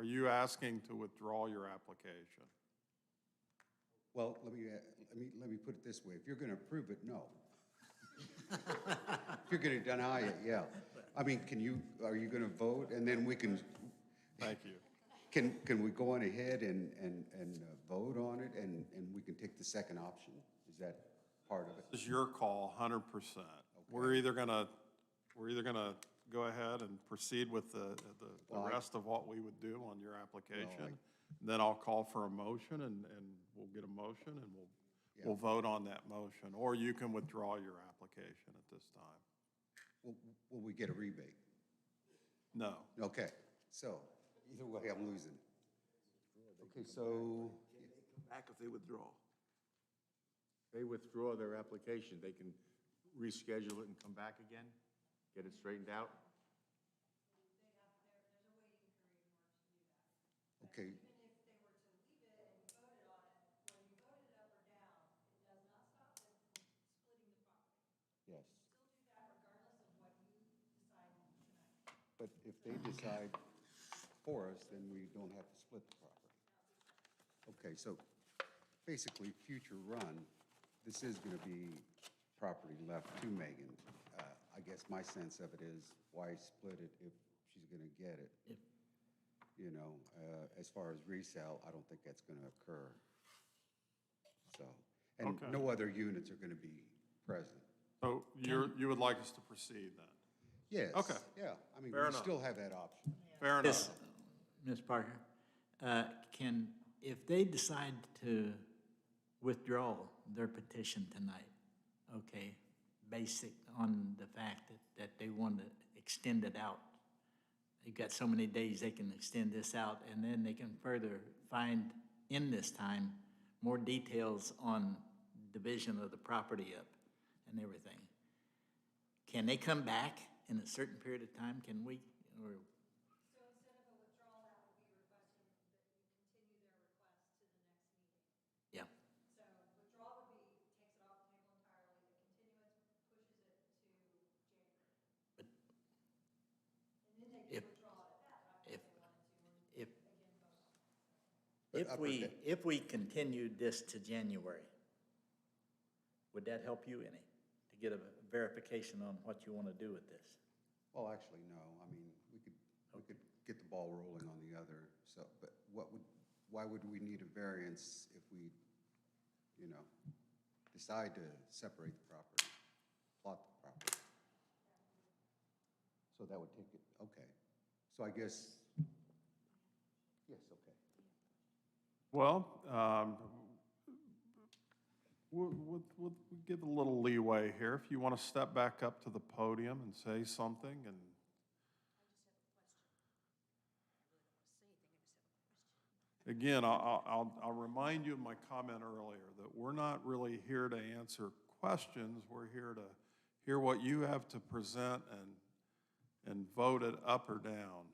you asking to withdraw your application? Well, let me put it this way. If you're going to approve it, no. If you're going to deny it, yeah. I mean, are you going to vote? And then we can. Thank you. Can we go on ahead and vote on it and we can take the second option? Is that part of it? This is your call, 100%. We're either gonna go ahead and proceed with the rest of what we would do on your application. Then I'll call for a motion and we'll get a motion and we'll vote on that motion. Or you can withdraw your application at this time. Will we get a rebate? No. Okay, so either way, I'm losing. Okay, so. Back if they withdraw. They withdraw their application, they can reschedule it and come back again? Get it straightened out? Okay, yes. But if they decide for us, then we don't have to split the property. Okay, so basically, future run, this is gonna be property left to Megan. I guess my sense of it is, why split it if she's gonna get it? You know, as far as resale, I don't think that's gonna occur. So, and Okay. no other units are gonna be present. So you would like us to proceed then? Yes. Okay. Yeah, I mean, Fair we enough. still have that option. Fair This, enough. Ms. Parker, if they decide to withdraw their petition tonight, okay, basic on the fact that they want to extend it out, they've got so many days they can extend this out, and then they can further find in this time more details on division of the property up and everything. Can they come back in a certain period of time? Can we, or? So instead of a withdrawal, that would be requesting that you continue their request to the next meeting. Yeah. So withdrawal would be, takes it off the table entirely, the continuance pushes it to January. But And then they if- can withdraw it at that time if they wanted to, or if- again vote on it. But upper de- If we continued this to January, would that help you any? To get a verification on what you want to do with this? Well, actually, no. I mean, we could get the ball rolling on the other, so, but why would we need a variance if we, you know, decide to separate the property, plot the property? So that would take it, okay. So I guess, yes, okay. Well, we'll give a little leeway here. If you want to step back up to the podium and say something, and again, I'll remind you of my comment earlier that we're not really here to answer questions. We're here to hear what you have to present and vote it up or down.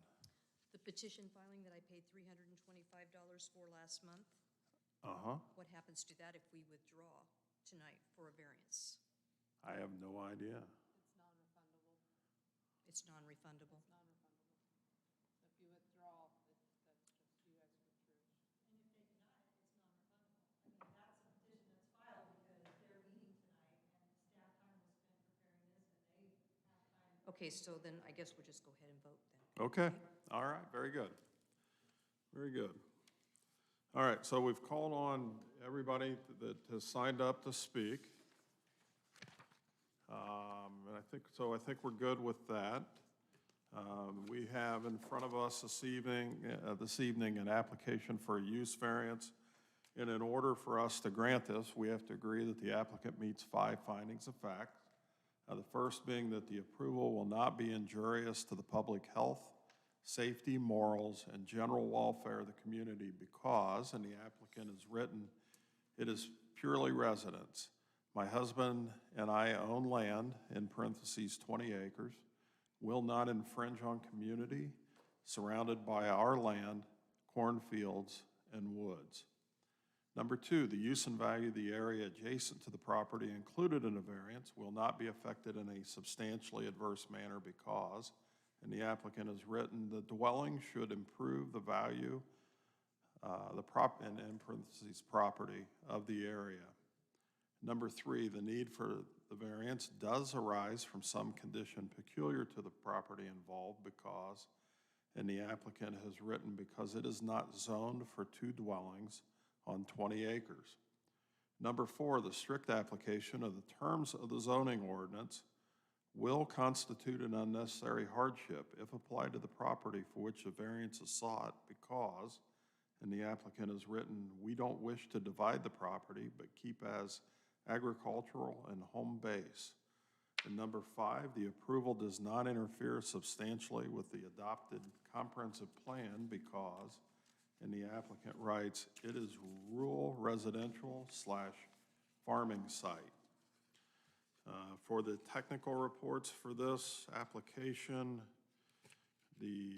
The petition filing that I paid $325 for last month, Uh-huh. what happens to that if we withdraw tonight for a variance? I have no idea. It's non-refundable. It's non-refundable. It's non-refundable. So if you withdraw, that's just you guys withdrew. And if they deny it, it's non-refundable. I mean, that's a petition that's filed because they're meeting tonight, and staff time was spent preparing this, and they have time. Okay, so then I guess we'll just go ahead and vote then. Okay, all right, very good. Very good. All right, so we've called on everybody that has signed up to speak. And I think we're good with that. We have in front of us this evening an application for a use variance. And in order for us to grant this, we have to agree that the applicant meets 5 findings of fact. The first being that the approval will not be injurious to the public health, safety, morals, and general welfare of the community because, and the applicant has written, it is purely residence. My husband and I own land, in parentheses 20 acres, will not infringe on community, surrounded by our land, cornfields, and woods. Number 2, the use and value of the area adjacent to the property included in a variance will not be affected in a substantially adverse manner because, and the applicant has written, the dwelling should improve the value, in parentheses, property of the area. Number 3, the need for the variance does arise from some condition peculiar to the property involved because, and the applicant has written, because it is not zoned for 2 dwellings on 20 acres. Number 4, the strict application of the terms of the zoning ordinance will constitute an unnecessary hardship if applied to the property for which the variance is sought because, and the applicant has written, we don't wish to divide the property but keep as agricultural and home base. And number 5, the approval does not interfere substantially with the adopted comprehensive plan because, and the applicant writes, it is rural residential / farming site. For the technical reports for this application, the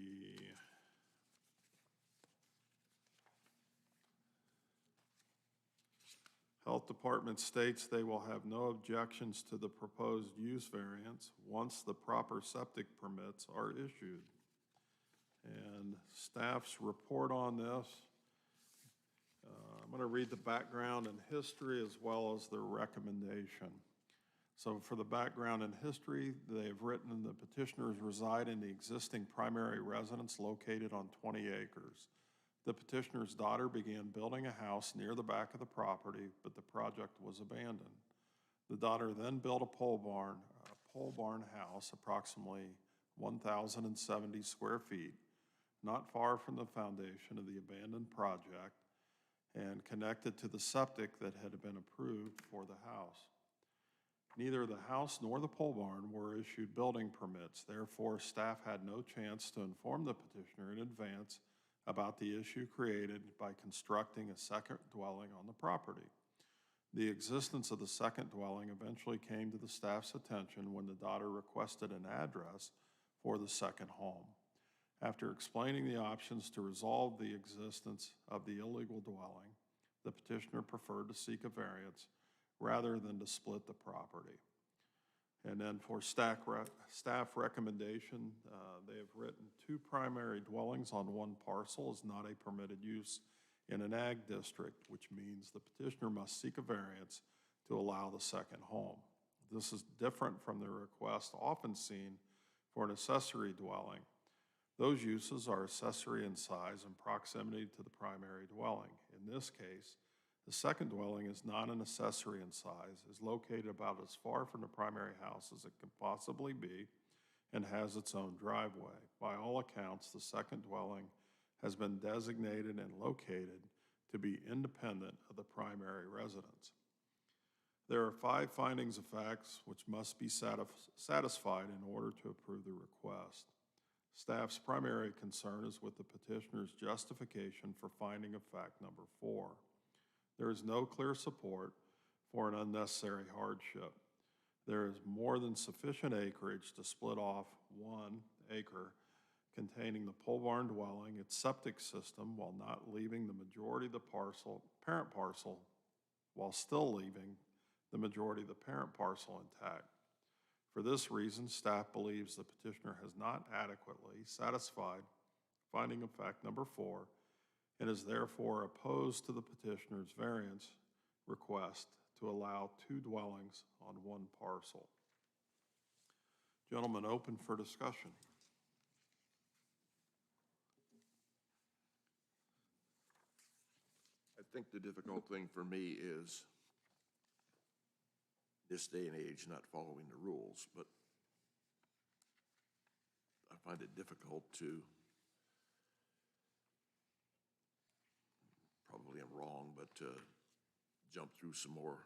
Health Department states they will have no objections to the proposed use variance once the proper septic permits are issued. And staff's report on this, I'm going to read the background and history as well as their recommendation. So for the background and history, they have written the petitioners reside in the existing primary residence located on 20 acres. The petitioner's daughter began building a house near the back of the property, but the project was abandoned. The daughter then built a pole barn house approximately 1,070 square feet, not far from the foundation of the abandoned project and connected to the septic that had been approved for the house. Neither the house nor the pole barn were issued building permits. Therefore, staff had no chance to inform the petitioner in advance about the issue created by constructing a second dwelling on the property. The existence of the second dwelling eventually came to the staff's attention when the daughter requested an address for the second home. After explaining the options to resolve the existence of the illegal dwelling, the petitioner preferred to seek a variance rather than to split the property. And then for staff recommendation, they have written 2 primary dwellings on 1 parcel is not a permitted use in an ag district, which means the petitioner must seek a variance to allow the second home. This is different from the request often seen for an accessory dwelling. Those uses are accessory in size and proximity to the primary dwelling. In this case, the second dwelling is not an accessory in size, is located about as far from the primary house as it can possibly be, and has its own driveway. By all accounts, the second dwelling has been designated and located to be independent of the primary residence. There are 5 findings of facts which must be satisfied in order to approve the request. Staff's primary concern is with the petitioner's justification for finding of fact number 4. There is no clear support for an unnecessary hardship. There is more than sufficient acreage to split off 1 acre containing the pole barn dwelling, its septic system, while not leaving the majority of the parent parcel, while still leaving the majority of the parent parcel intact. For this reason, staff believes the petitioner has not adequately satisfied finding of fact number 4 and is therefore opposed to the petitioner's variance request to allow 2 dwellings on 1 parcel. Gentlemen, open for discussion. I think the difficult thing for me is this day and age not following the rules, but I find it difficult to, probably I'm wrong, but to jump through some more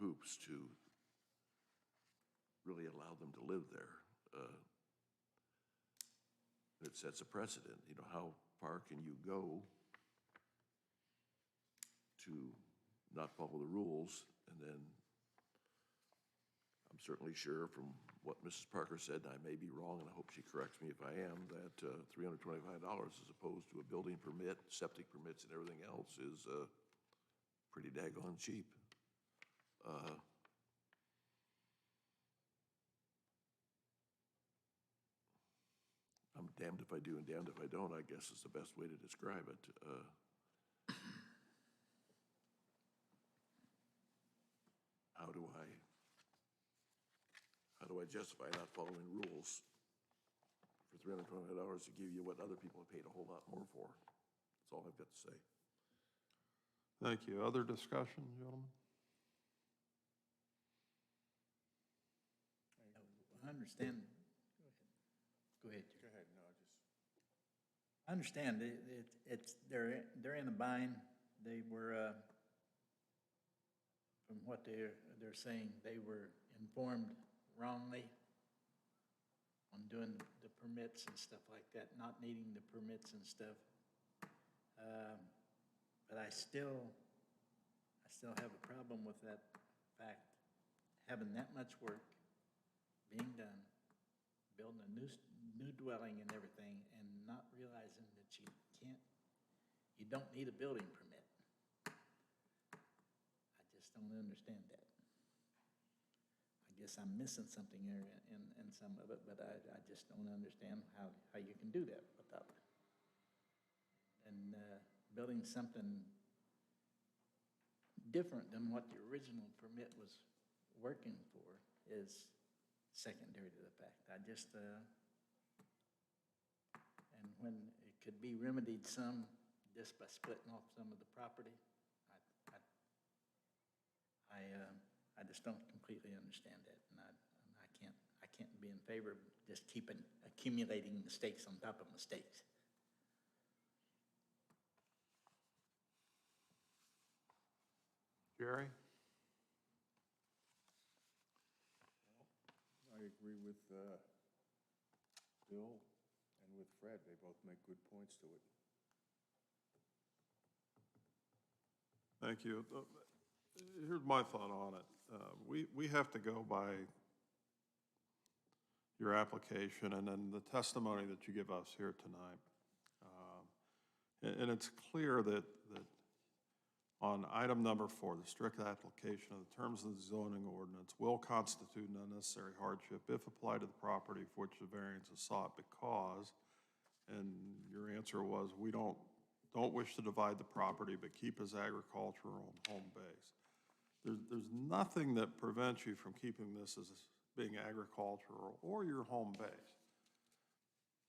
hoops to really allow them to live there. It sets a precedent. You know, how far can you go to not follow the rules? And then I'm certainly sure from what Mrs. Parker said, and I may be wrong, and I hope she corrects me if I am, that $325 as opposed to a building permit, septic permits, and everything else is pretty daggone cheap. I'm damned if I do and damned if I don't, I guess is the best way to describe it. How do I justify not following rules for $320 to give you what other people have paid a whole lot more for? That's all I've got to say. Thank you. Other discussion, gentlemen? I understand. Go ahead. Go ahead. No, I understand. They're in a bind. They were, from what they're saying, they were informed wrongly on doing the permits and stuff like that, not needing the permits and stuff. But I still I still have a problem with that fact, having that much work being done, building a new dwelling and everything, and not realizing that you don't need a building permit. I just don't understand that. I guess I'm missing something there in some of it, but I just don't understand how you can do that without. And building something different than what the original permit was working for is secondary to the fact. I just, and when it could be remedied some just by splitting off some of the property, I just don't completely understand that, and I can't be in favor of just accumulating mistakes on top of mistakes. Jerry? I agree with Bill and with Fred. They both make good points to it. Thank you. Here's my thought on it. We have to go by your application and then the testimony that you give us here tonight. And it's clear that on item number 4, the strict application of the terms of the zoning ordinance will constitute an unnecessary hardship if applied to the property for which the variance is sought because, and your answer was, we don't wish to divide the property but keep as agricultural and home base. There's nothing that prevents you from keeping this as being agricultural or your home base.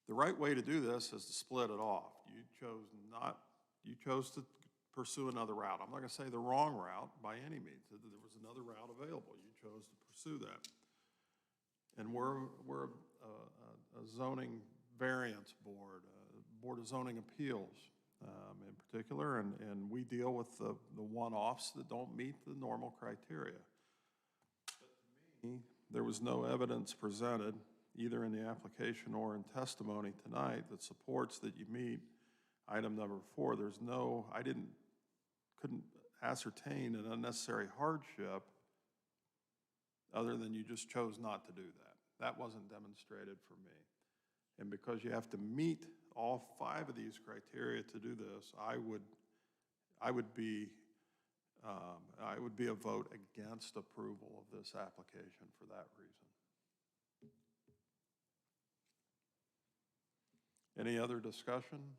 The right way to do this is to split it off. You chose to pursue another route. I'm not going to say the wrong route by any means. There was another route available. You chose to pursue that. And we're a zoning variance board, Board of Zoning Appeals in particular, and we deal with the one-offs that don't meet the normal criteria. But to me, there was no evidence presented, either in the application or in testimony tonight, that supports that you meet item number 4. Couldn't ascertain an unnecessary hardship other than you just chose not to do that. That wasn't demonstrated for me. And because you have to meet all 5 of these criteria to do this, I would be a vote against approval of this application for that reason. Any other discussion?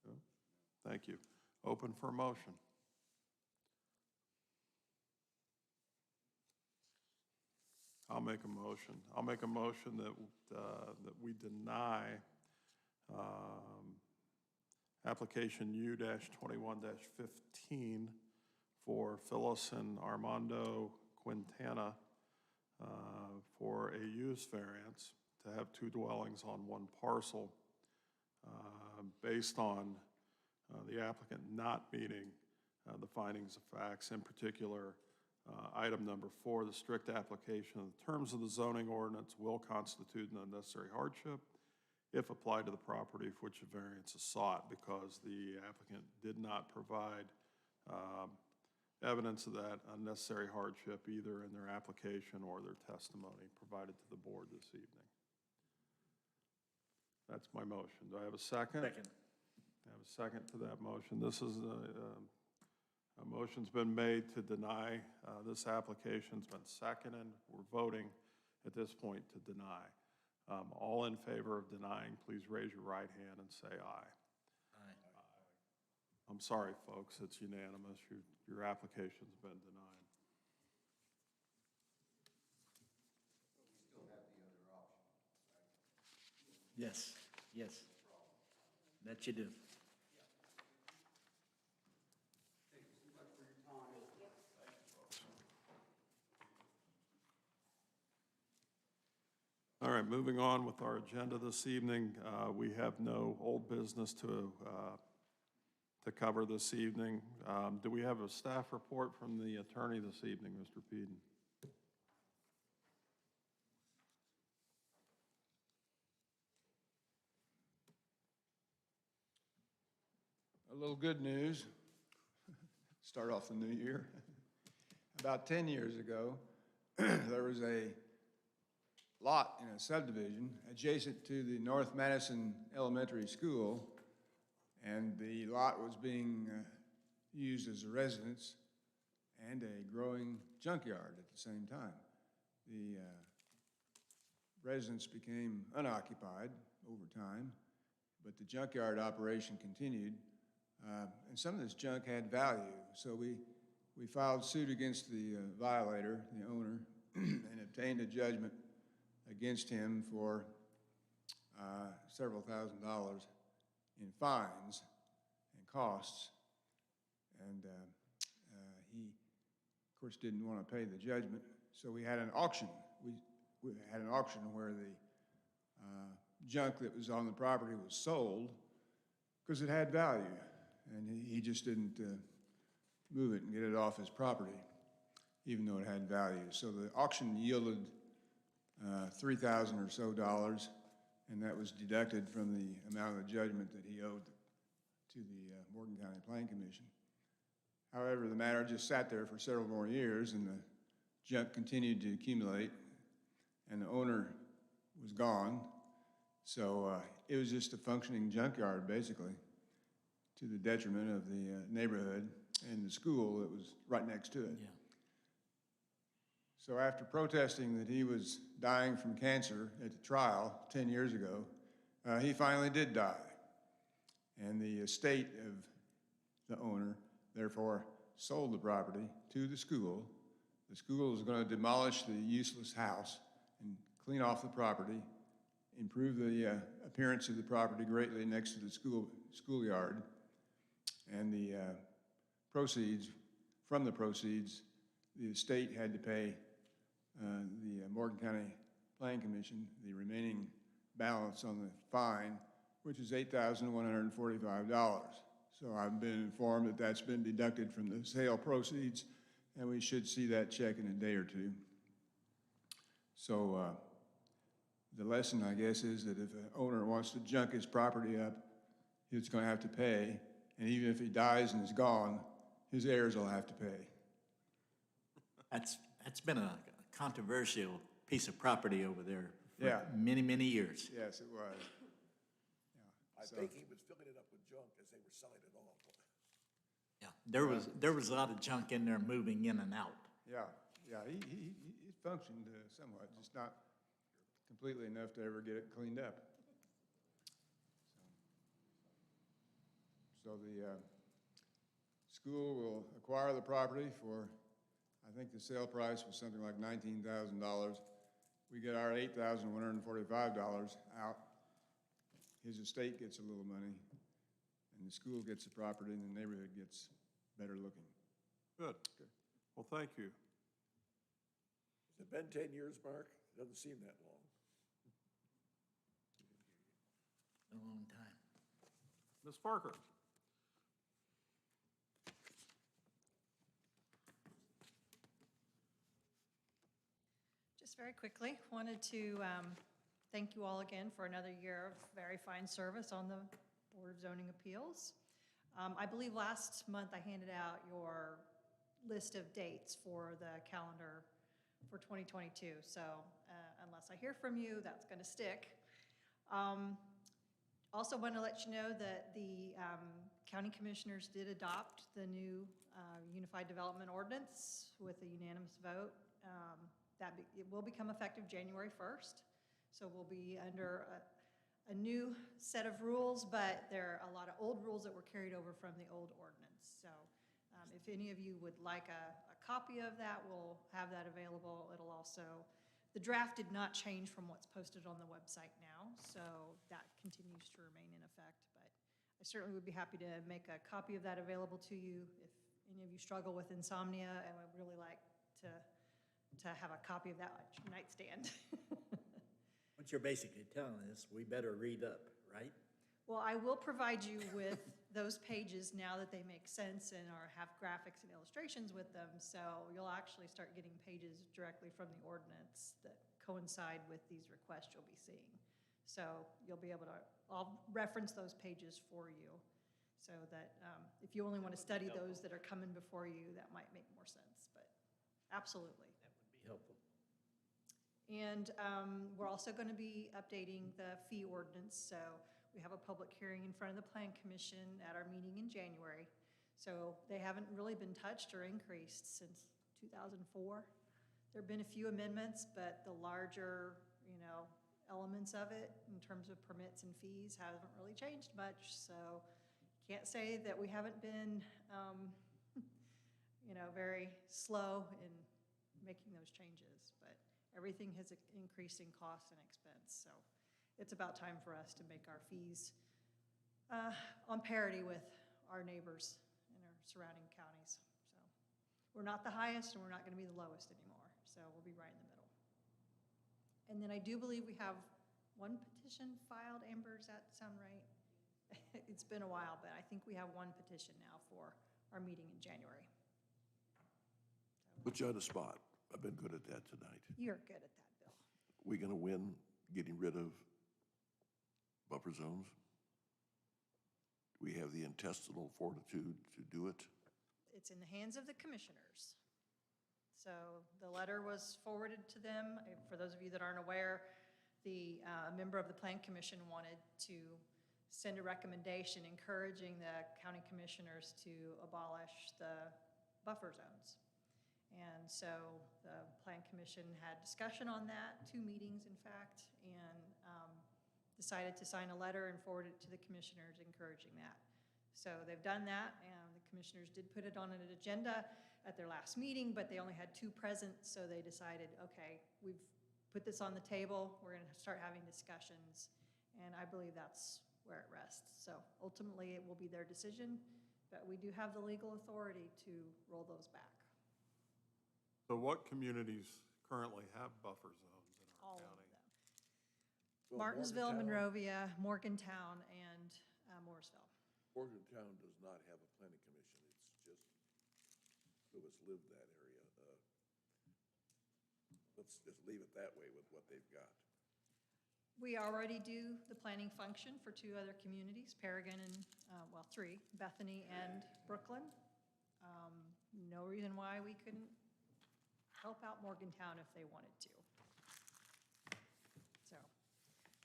No? Thank you. Open for a motion. I'll make a motion. I'll make a motion that we deny application U-21-15 for Phyllis and Armando Quintana for a use variance to have 2 dwellings on 1 parcel based on the applicant not meeting the findings of facts, in particular item number 4, the strict application of the terms of the zoning ordinance will constitute an unnecessary hardship if applied to the property for which a variance is sought, because the applicant did not provide evidence of that unnecessary hardship either in their application or their testimony provided to the board this evening. That's my motion. Do I have a second? Second. I have a second to that motion. This is a motion's been made to deny this application. It's been seconded. We're voting at this point to deny. All in favor of denying, please raise your right hand and say aye. Aye. I'm sorry, folks, it's unanimous. Your application's been denied. We still have the other option, right? Yes, yes. That you do. All right, moving on with our agenda this evening. We have no old business to cover this evening. Do we have a staff report from the attorney this evening, Mr. Peden? little good news. Start off the new year. About 10 years ago, there was a lot in a subdivision adjacent to the North Madison Elementary School, and the lot was being used as a residence and a growing junkyard at the same time. The residence became unoccupied over time, but the junkyard operation continued, and some of this junk had value. So we filed suit against the violator, the owner, and obtained a judgment against him for several $1,000s in fines and costs. And he, of course, didn't want to pay the judgment, so we had an auction. We had an auction where the junk that was on the property was sold because it had value, and he just didn't move it and get it off his property, even though it had value. So the auction yielded $3,000 or so, and that was deducted from the amount of the judgment that he owed to the Morgan County Planning Commission. However, the matter just sat there for several more years, and the junk continued to accumulate, and the owner was gone. So it was just a functioning junkyard, basically, to the detriment of the neighborhood and the school that was right next to it. Yeah. So after protesting that he was dying from cancer at the trial 10 years ago, he finally did die. And the estate of the owner, therefore, sold the property to the school. The school is going to demolish the useless house and clean off the property, improve the appearance of the property greatly next to the schoolyard, and the proceeds, the estate had to pay the Morgan County Planning Commission the remaining balance on the fine, which is $8,145. So I've been informed that that's been deducted from the sale proceeds, and we should see that check in a day or two. So the lesson, I guess, is that if an owner wants to junk his property up, he's going to have to pay, and even if he dies and is gone, his heirs will have to pay. That's been a controversial piece of property over there for Yeah. many, many years. Yes, it was. I think he was filling it up with junk as they were selling it off. Yeah, there was a lot of junk in there moving in and out. Yeah, he functioned somewhat, just not completely enough to ever get it cleaned up. So the school will acquire the property for, I think the sale price was something like $19,000. We get our $8,145 out. His estate gets a little money, and the school gets the property, and the neighborhood gets better looking. Good. Well, thank you. Has it been 10 years, Mark? Doesn't seem that long. A long time. Ms. Parker? Just very quickly, wanted to thank you all again for another year of very fine service on the Board of Zoning Appeals. I believe last month I handed out your list of dates for the calendar for 2022. So unless I hear from you, that's going to stick. Also want to let you know that the county commissioners did adopt the new Unified Development Ordinance with a unanimous vote. It will become effective January 1st. So we'll be under a new set of rules, but there are a lot of old rules that were carried over from the old ordinance. So if any of you would like a copy of that, we'll have that available. It'll also, the draft did not change from what's posted on the website now, so that continues to remain in effect. But I certainly would be happy to make a copy of that available to you if any of you struggle with insomnia and would really like to have a copy of that on your nightstand. What you're basically telling us, we better read up, right? Well, I will provide you with those pages now that they make sense and have graphics and illustrations with them. So you'll actually start getting pages directly from the ordinance that coincide with these requests you'll be seeing. So you'll be able to, I'll reference those pages for you. So that if you only want to study those that are coming before you, that might make more sense, but absolutely. That would be helpful. And we're also going to be updating the fee ordinance. So we have a public hearing in front of the Plan Commission at our meeting in January. So they haven't really been touched or increased since 2004. There've been a few amendments, but the larger, elements of it in terms of permits and fees haven't really changed much. So can't say that we haven't been, very slow in making those changes, but everything has increased in cost and expense. So it's about time for us to make our fees on parity with our neighbors in our surrounding counties. So we're not the highest and we're not going to be the lowest anymore. So we'll be right in the middle. And then I do believe we have one petition filed. Amber, does that sound right? It's been a while, but I think we have one petition now for our meeting in January. Put you on the spot. I've been good at that tonight. You're good at that, Bill. We gonna win getting rid of buffer zones? We have the intestinal fortitude to do it? It's in the hands of the commissioners. So the letter was forwarded to them. For those of you that aren't aware, the member of the Plan Commission wanted to send a recommendation encouraging the county commissioners to abolish the buffer zones. And so the Plan Commission had discussion on that, 2 meetings in fact, and decided to sign a letter and forward it to the commissioners encouraging that. So they've done that, and the commissioners did put it on an agenda at their last meeting, but they only had 2 present, so they decided, okay, we've put this on the table, we're gonna start having discussions, and I believe that's where it rests. So ultimately, it will be their decision, but we do have the legal authority to roll those back. So what communities currently have buffer zones in our All of county? them. Well, Martinsville, Morgantown- Monrovia, Morgantown, and Mooresville. Morgantown does not have a planning commission. It's just who has lived that area. Let's just leave it that way with what they've got. We already do the planning function for 2 other communities, Paragon and, 3, Bethany and Brooklyn. No reason why we couldn't help out Morgantown if they wanted to. So,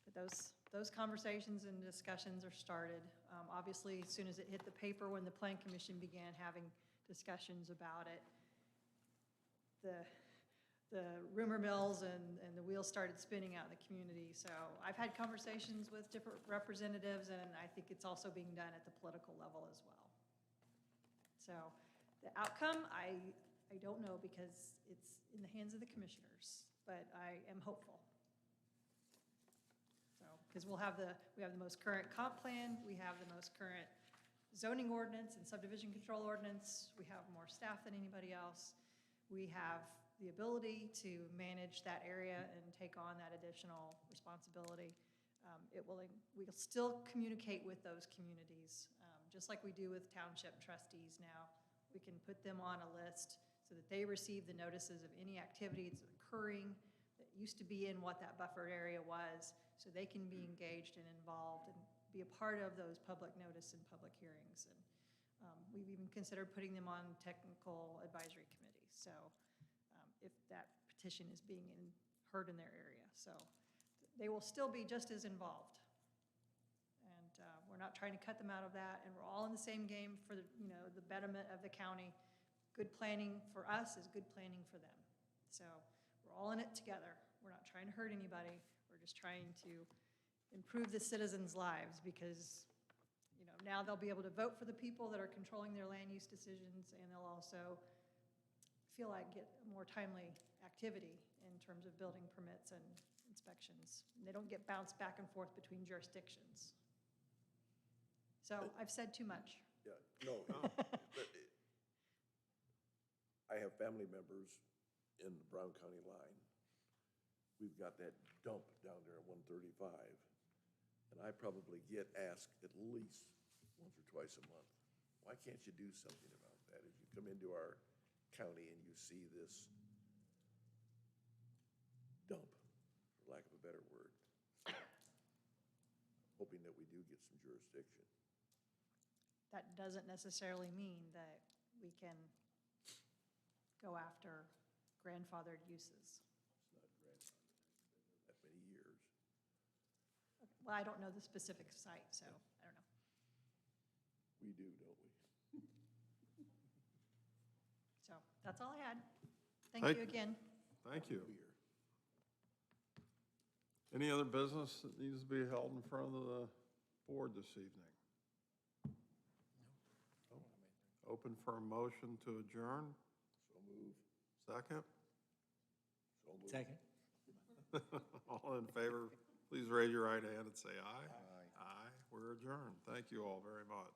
but those conversations and discussions are started. Obviously, as soon as it hit the paper, when the Plan Commission began having discussions about it, the rumor mills and the wheels started spinning out in the community. So I've had conversations with different representatives, and I think it's also being done at the political level as well. So the outcome, I don't know because it's in the hands of the commissioners, but I am hopeful. So, because we have the most current comp plan, we have the most current zoning ordinance and subdivision control ordinance, we have more staff than anybody else. We have the ability to manage that area and take on that additional responsibility. We'll still communicate with those communities, just like we do with township trustees now. We can put them on a list so that they receive the notices of any activity that's occurring that used to be in what that buffer area was, so they can be engaged and involved and be a part of those public notice and public hearings. And we've even considered putting them on technical advisory committees. So if that petition is being heard in their area. So they will still be just as involved. And we're not trying to cut them out of that, and we're all in the same game for the betterment of the county. Good planning for us is good planning for them. So we're all in it together. We're not trying to hurt anybody. We're just trying to improve the citizens' lives, because now they'll be able to vote for the people that are controlling their land use decisions, and they'll also feel like get more timely activity in terms of building permits and inspections. And they don't get bounced back and forth between jurisdictions. So I've said too much. Yeah, no, but I have family members in the Brown County line. We've got that dump down there at 135, and I probably get asked at least once or twice a month, why can't you do something about that? As you come into our county and you see this dump, for lack of a better word, hoping that we do get some jurisdiction. that doesn't necessarily mean that we can go after grandfathered uses. It's not grandfathered, that many years. Well, I don't know the specific site, so I don't know. We do, don't we? So that's all I had. Thank Thank- you again. Thank you. Weird. Any other business that needs to be held in front of the board this evening? No. Open for a motion to adjourn? So move. Second? So move. Second? All in favor, please raise your right hand and say aye. Aye. Aye, we're adjourned. Thank you all very much.